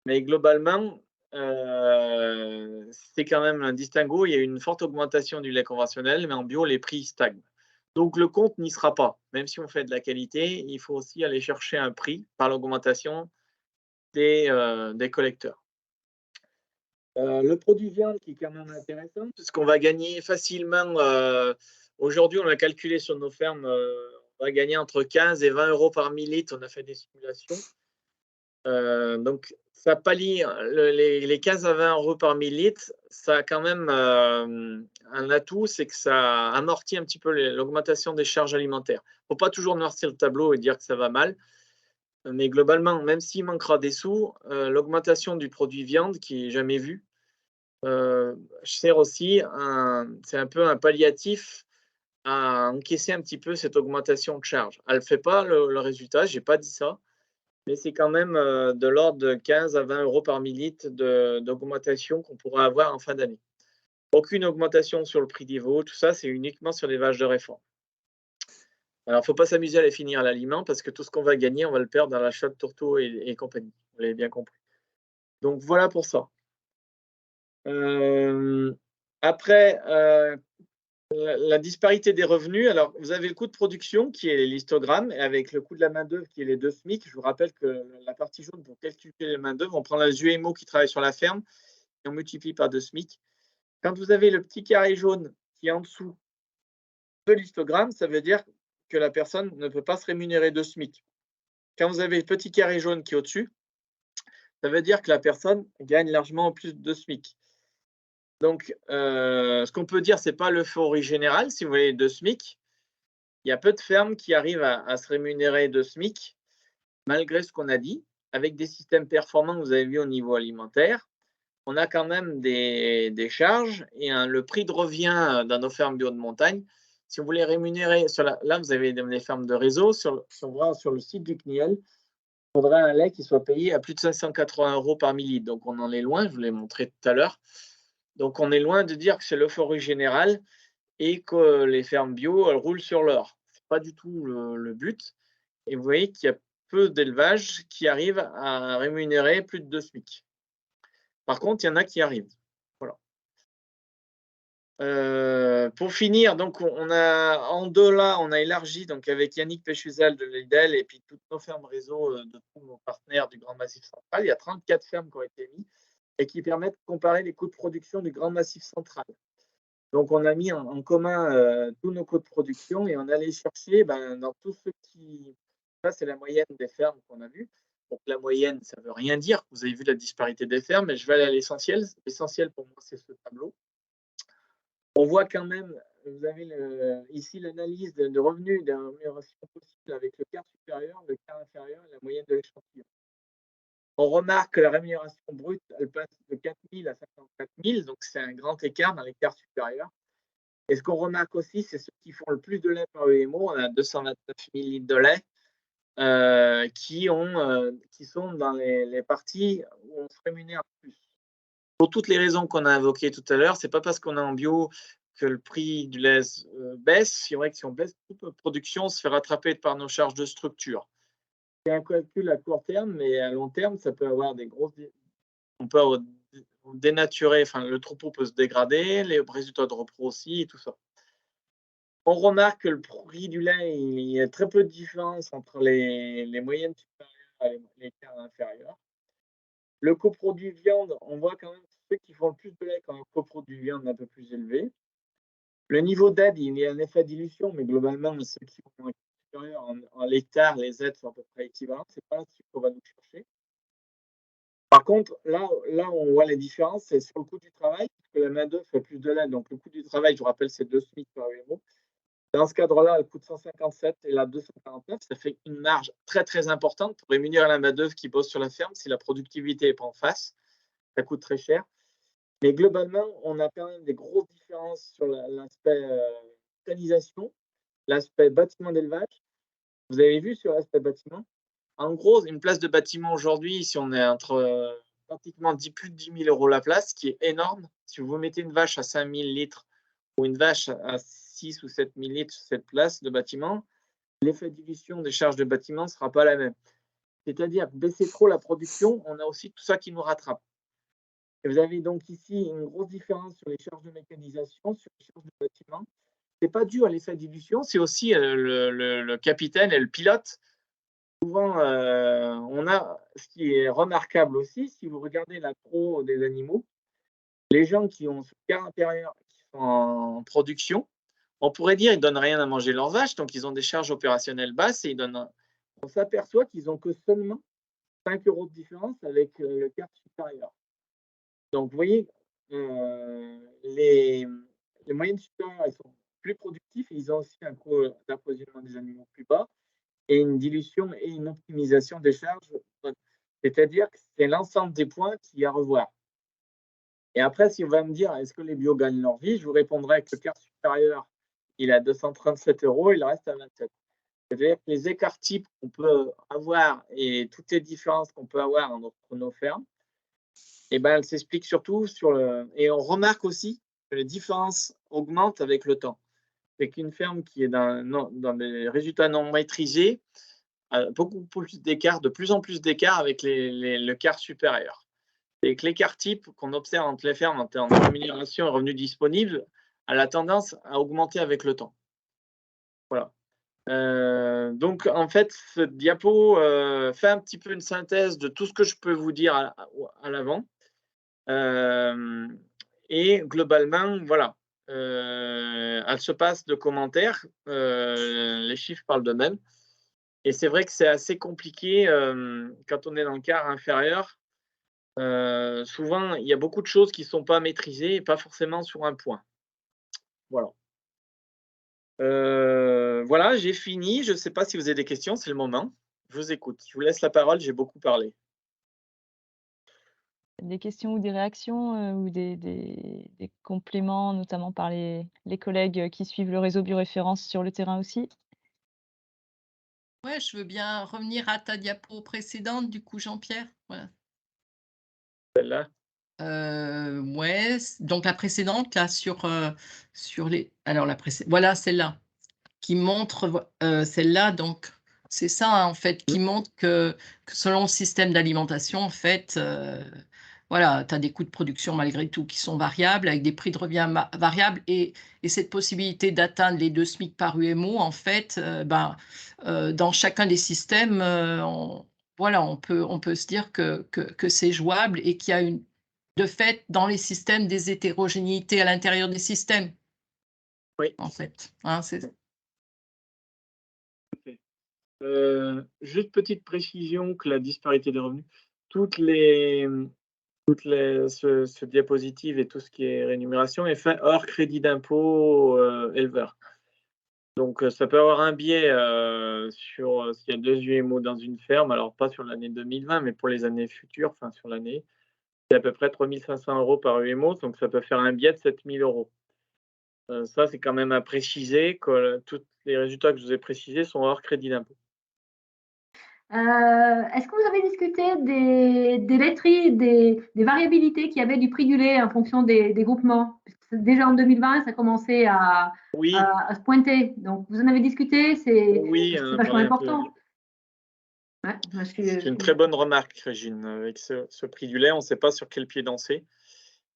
Mais globalement, c'est quand même un distinguo. Il y a une forte augmentation du lait conventionnel, mais en bio, les prix stagnent. Donc, le compte n'y sera pas. Même si on fait de la qualité, il faut aussi aller chercher un prix par l'augmentation des collecteurs. Le produit viande qui est quand même intéressant, puisqu'on va gagner facilement, aujourd'hui on a calculé sur nos fermes, on va gagner entre 15 et 20 euros par millilitre, on a fait des simulations. Donc ça pallie les 15 à 20 euros par millilitre, ça a quand même un atout, c'est que ça amortit un petit peu l'augmentation des charges alimentaires. Il ne faut pas toujours noircir le tableau et dire que ça va mal, mais globalement, même s'il manquera des sous, l'augmentation du produit viande qui est jamais vue, sert aussi, c'est un peu un palliatif à encaisser un petit peu cette augmentation de charge. Elle ne fait pas le résultat, je n'ai pas dit ça, mais c'est quand même de l'ordre de 15 à 20 euros par millilitre d'augmentation qu'on pourra avoir en fin d'année. Aucune augmentation sur le prix des veaux, tout ça, c'est uniquement sur les vaches de réforme. Alors, il ne faut pas s'amuser à les finir à l'aliment parce que tout ce qu'on va gagner, on va le perdre dans l'achat de tourteaux et compagnie. Vous l'avez bien compris. Donc, voilà pour ça. Après, la disparité des revenus. Alors, vous avez le coût de production qui est l'histogramme, et avec le coût de la main-d'œuvre qui est les 2 SMIC. Je vous rappelle que la partie jaune, pour calculer les main-d'œuvre, on prend les UMO qui travaillent sur la ferme et on multiplie par 2 SMIC. Quand vous avez le petit carré jaune qui est en dessous de l'histogramme, ça veut dire que la personne ne peut pas se rémunérer de SMIC. Quand vous avez le petit carré jaune qui est au-dessus, ça veut dire que la personne gagne largement plus de SMIC. Donc, ce qu'on peut dire, ce n'est pas l'euphorie générale, si vous voulez, de SMIC. Il y a peu de fermes qui arrivent à se rémunérer de SMIC, malgré ce qu'on a dit, avec des systèmes performants que vous avez vu au niveau alimentaire. On a quand même des charges et le prix de revient dans nos fermes bio de montagne. Si vous voulez rémunérer, là vous avez des fermes de réseau, sur le site du CNIEL, il faudrait un lait qui soit payé à plus de 580 euros par millilitre. Donc on en est loin, je vous l'ai montré tout à l'heure. Donc on est loin de dire que c'est l'euphorie générale et que les fermes bio, elles roulent sur l'or. Ce n'est pas du tout le but. Et vous voyez qu'il y a peu d'élevages qui arrivent à rémunérer plus de 2 SMIC. Par contre, il y en a qui arrivent. Voilà. Pour finir, donc on a en delà, on a élargi donc avec Yannick Péchuzal de Lidl et puis toutes nos fermes réseau de tous nos partenaires du Grand Massif Central. Il y a 34 fermes qui ont été mises et qui permettent de comparer les coûts de production du Grand Massif Central. Donc, on a mis en commun tous nos coûts de production et on allait chercher dans tous ceux qui… Ça, c'est la moyenne des fermes qu'on a vues. Donc, la moyenne, ça ne veut rien dire. Vous avez vu la disparité des fermes, mais je vais aller à l'essentiel. L'essentiel, pour moi, c'est ce tableau. On voit quand même vous avez ici l'analyse de revenus et de rémunération possible avec le quart supérieur, le quart inférieur et la moyenne de l'échantillon. On remarque que la rémunération brute, elle passe de 4 000 à 54 000, donc c'est un grand écart dans les quarts supérieurs. Et ce qu'on remarque aussi, c'est ceux qui font le plus de lait par UMO. On a 229 000 litres de lait qui sont dans les parties où on se rémunère plus. Pour toutes les raisons qu'on a invoquées tout à l'heure, c'est pas parce qu'on est en bio que le prix du lait baisse. C'est vrai que si on baisse toute notre production, on se fait rattraper par nos charges de structure. C'est un calcul à court terme, mais à long terme, ça peut avoir des grosses. On peut dénaturer, enfin, le troupeau peut se dégrader, les résultats de repro aussi, et tout ça. On remarque que le prix du lait, il y a très peu de différence entre les moyennes supérieures et les quarts inférieurs. Le coproduit viande, on voit quand même ceux qui font le plus de lait quand un coproduit viande un peu plus élevé. Le niveau d'aide, il y a un effet dilution, mais globalement, ceux qui font un supérieur en l'hectare, les aides sont à peu près équivalentes. C'est pas là-dessus qu'on va nous chercher. Par contre, là où on voit les différences, c'est sur le coût du travail, puisque la main-d'œuvre fait plus de lait. Donc, le coût du travail, je vous rappelle, c'est 2 SMIC par UMO. Dans ce cadre-là, elle coûte 157 et là 249. Ça fait une marge très, très importante pour rémunérer la main-d'œuvre qui bosse sur la ferme si la productivité n'est pas en face. Ça coûte très cher. Mais globalement, on a quand même des grosses différences sur l'aspect mécanisation, l'aspect bâtiment d'élevage. Vous avez vu sur l'aspect bâtiment. En gros, une place de bâtiment aujourd'hui, si on est entre pratiquement plus de 10 000 euros la place, ce qui est énorme. Si vous mettez une vache à 5 000 litres ou une vache à 6 ou 7 000 litres sur cette place de bâtiment, l'effet de dilution des charges de bâtiment ne sera pas la même. C'est-à-dire baisser trop la production, on a aussi tout ça qui nous rattrape. Et vous avez donc ici une grosse différence sur les charges de mécanisation, sur les charges de bâtiment. Ce n'est pas dû à l'effet de dilution, c'est aussi le capitaine et le pilote. Souvent, on a ce qui est remarquable aussi, si vous regardez la pro des animaux, les gens qui ont ce quart inférieur, qui sont en production, on pourrait dire qu'ils ne donnent rien à manger leurs vaches, donc ils ont des charges opérationnelles basses et on s'aperçoit qu'ils n'ont que seulement 5 € de différence avec le quart supérieur. Donc, vous voyez, les moyennes supérieures, elles sont plus productives et ils ont aussi un coût d'approvisionnement des animaux plus bas et une dilution et une optimisation des charges. C'est-à-dire que c'est l'ensemble des points qu'il y a à revoir. Et après, si on va me dire, est-ce que les bio gagnent leur vie, je vous répondrai que le quart supérieur, il est à 237 €, il reste à 27. C'est-à-dire que les écarts types qu'on peut avoir et toutes les différences qu'on peut avoir entre nos fermes, eh ben, elles s'expliquent surtout et on remarque aussi que les différences augmentent avec le temps. C'est qu'une ferme qui est dans des résultats non maîtrisés a beaucoup plus d'écart, de plus en plus d'écart avec le quart supérieur. Et que l'écart type qu'on observe entre les fermes en termes de rémunération et revenus disponibles a la tendance à augmenter avec le temps. Voilà. Donc, en fait, ce diapo fait un petit peu une synthèse de tout ce que je peux vous dire à l'avant. Et globalement, voilà, elle se passe de commentaires. Les chiffres parlent d'eux-mêmes. Et c'est vrai que c'est assez compliqué quand on est dans le quart inférieur. Souvent, il y a beaucoup de choses qui ne sont pas maîtrisées et pas forcément sur un point. Voilà. Voilà, j'ai fini. Je ne sais pas si vous avez des questions, c'est le moment. Je vous écoute. Je vous laisse la parole, j'ai beaucoup parlé. Des questions ou des réactions ou des compléments, notamment par les collègues qui suivent le réseau Bioréférence sur le terrain aussi? Ouais, je veux bien revenir à ta diapo précédente, du coup, Jean-Pierre. Voilà. Celle-là. Ouais, donc la précédente, là, sur les. Alors, voilà, celle-là, qui montre, celle-là, donc, c'est ça, hein, en fait, qui montre que selon le système d'alimentation, en fait, voilà, tu as des coûts de production malgré tout qui sont variables, avec des prix de revient variables, et cette possibilité d'atteindre les 2 SMIC par UMO, en fait, dans chacun des systèmes, voilà, on peut se dire que c'est jouable et qu'il y a de fait, dans les systèmes, des hétérogénéités à l'intérieur des systèmes. Oui. En fait, hein, c'est. Juste petite précision que la disparité des revenus, toutes les ce diapositive et tout ce qui est rémunération est fait hors crédit d'impôt éleveur. Donc, ça peut avoir un biais sur s'il y a 2 UMO dans une ferme, alors pas sur l'année 2020, mais pour les années futures, enfin sur l'année, c'est à peu près 3 500 € par UMO, donc ça peut faire un biais de 7 000 €. Ça, c'est quand même à préciser que tous les résultats que je vous ai précisés sont hors crédit d'impôt. Est-ce que vous avez discuté des laiteries, des variabilités qu'il y avait du prix du lait en fonction des groupements? Déjà en 2020, ça commençait Oui, à se pointer. Donc, vous en avez discuté, oui, c'est vachement important. Ouais, c'est une très bonne remarque, Régine. Avec ce prix du lait, on ne sait pas sur quel pied danser.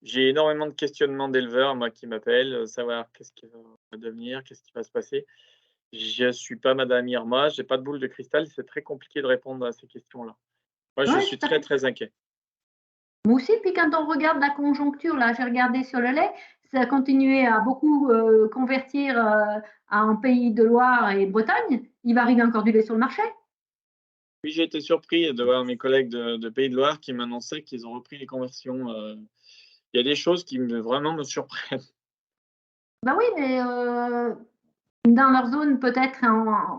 J'ai énormément de questionnements d'éleveurs, moi, qui m'appellent, savoir qu'est-ce qui va devenir, qu'est-ce qui va se passer. Je ne suis pas Madame Irma, je n'ai pas de boule de cristal, c'est très compliqué de répondre à ces questions-là. Moi, je Ouais, suis tout à très, fait. très inquiet. Moi aussi, puis quand on regarde la conjoncture, là, j'ai regardé sur le lait, ça a continué à beaucoup convertir en Pays de Loire et Bretagne. Il va arriver encore du lait sur le marché. Oui, j'ai été surpris de voir mes collègues de Pays de Loire qui m'annonçaient qu'ils ont repris les conversions. Il y a des choses qui vraiment me surprennent. Ben oui, mais dans leur zone, peut-être,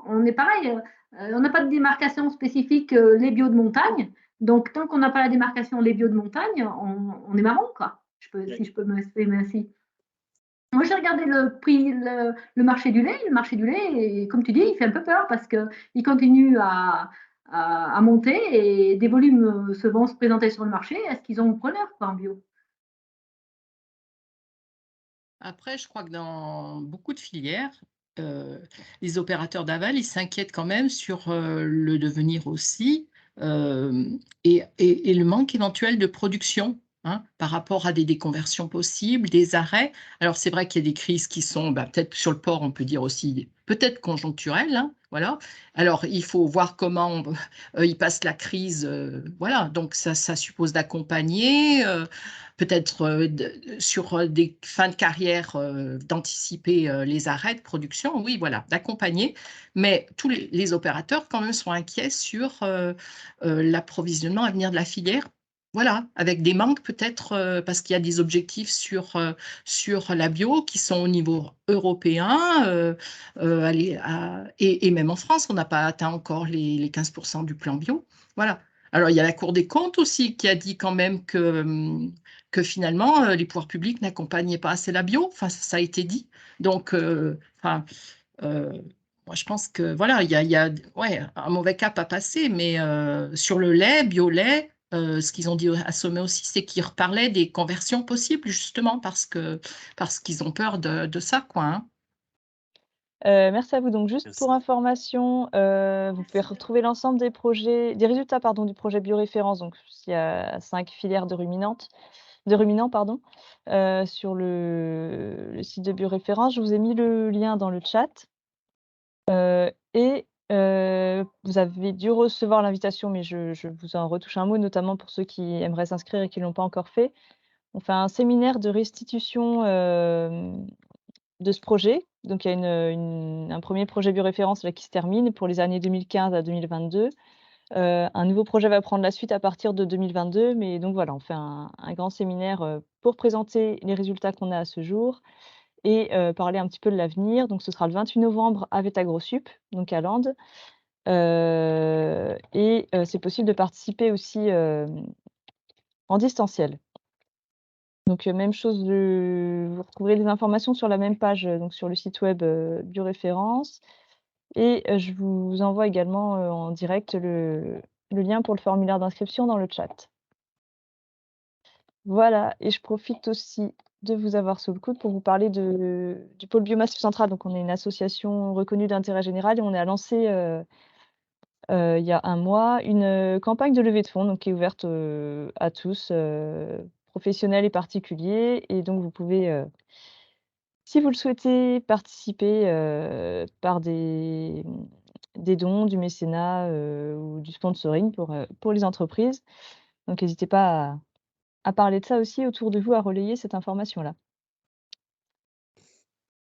on est pareil. On n'a pas de démarcation spécifique les bio de montagne. Donc, tant qu'on n'a pas la démarcation les bio de montagne, on est marron, quoi. Oui. Si je peux m'exprimer ainsi. Moi, j'ai regardé le prix, le marché du lait. Le marché du lait, et comme tu dis, il fait un peu peur parce qu'il continue à monter et des volumes vont se présenter sur le marché. Est-ce qu'ils ont preneur, quoi, en bio? Après, je crois que dans beaucoup de filières, les opérateurs d'aval, ils s'inquiètent quand même sur, le devenir aussi, et le manque éventuel de production, hein, par rapport à des déconversions possibles, des arrêts. Alors c'est vrai qu'il y a des crises qui sont, bah, peut-être sur le porc, on peut dire aussi, peut-être conjoncturelles, hein, voilà. Alors il faut voir comment ils passent la crise, voilà, donc ça suppose d'accompagner, peut-être sur des fins de carrière, d'anticiper les arrêts de production, oui, voilà, d'accompagner. Mais tous les opérateurs, quand même, sont inquiets sur l'approvisionnement à venir de la filière. Voilà, avec des manques peut-être parce qu'il y a des objectifs sur la bio qui sont au niveau européen et même en France, on n'a pas atteint encore les 15% du plan bio. Voilà. Alors, il y a la Cour des comptes aussi qui a dit quand même que finalement, les pouvoirs publics n'accompagnaient pas assez la bio. Enfin, ça a été dit. Donc, enfin, moi, je pense que voilà, il y a ouais, un mauvais cap à passer, mais sur le lait, bio-lait, ce qu'ils ont dit à Sommet aussi, c'est qu'ils reparlaient des conversions possibles, justement, parce qu'ils ont peur de ça, quoi, hein. Merci à vous. Donc juste Merci. pour information, vous pouvez retrouver l'ensemble des résultats, pardon, du projet bioréférence, donc il y a 5 filières de ruminants, pardon, sur le site de bioréférence. Je vous ai mis le lien dans le chat, et vous avez dû recevoir l'invitation, mais je vous en retouche un mot, notamment pour ceux qui aimeraient s'inscrire et qui ne l'ont pas encore fait. On fait un séminaire de restitution, de ce projet. Donc il y a un premier projet bioréférence là qui se termine pour les années 2015 à 2022. Un nouveau projet va prendre la suite à partir de 2022, mais donc voilà, on fait un grand séminaire, pour présenter les résultats qu'on a à ce jour et parler un petit peu de l'avenir. Donc ce sera le 28 novembre à Vetagrosup, donc à Lande. C'est possible de participer aussi, en distanciel. Donc, même chose, vous retrouverez les informations sur la même page, donc sur le site web, Bioréférence, et je vous envoie également, en direct le lien pour le formulaire d'inscription dans le chat. Voilà, et je profite aussi de vous avoir sous le coude pour vous parler du pôle Biomassif Central. Donc on est une association reconnue d'intérêt général et on a lancé, il y a un mois, une campagne de levée de fonds, donc qui est ouverte, à tous, professionnels et particuliers, et donc vous pouvez, si vous le souhaitez, participer, par des dons, du mécénat, ou du sponsoring pour les entreprises. Donc n'hésitez pas à parler de ça aussi autour de vous, à relayer cette information-là.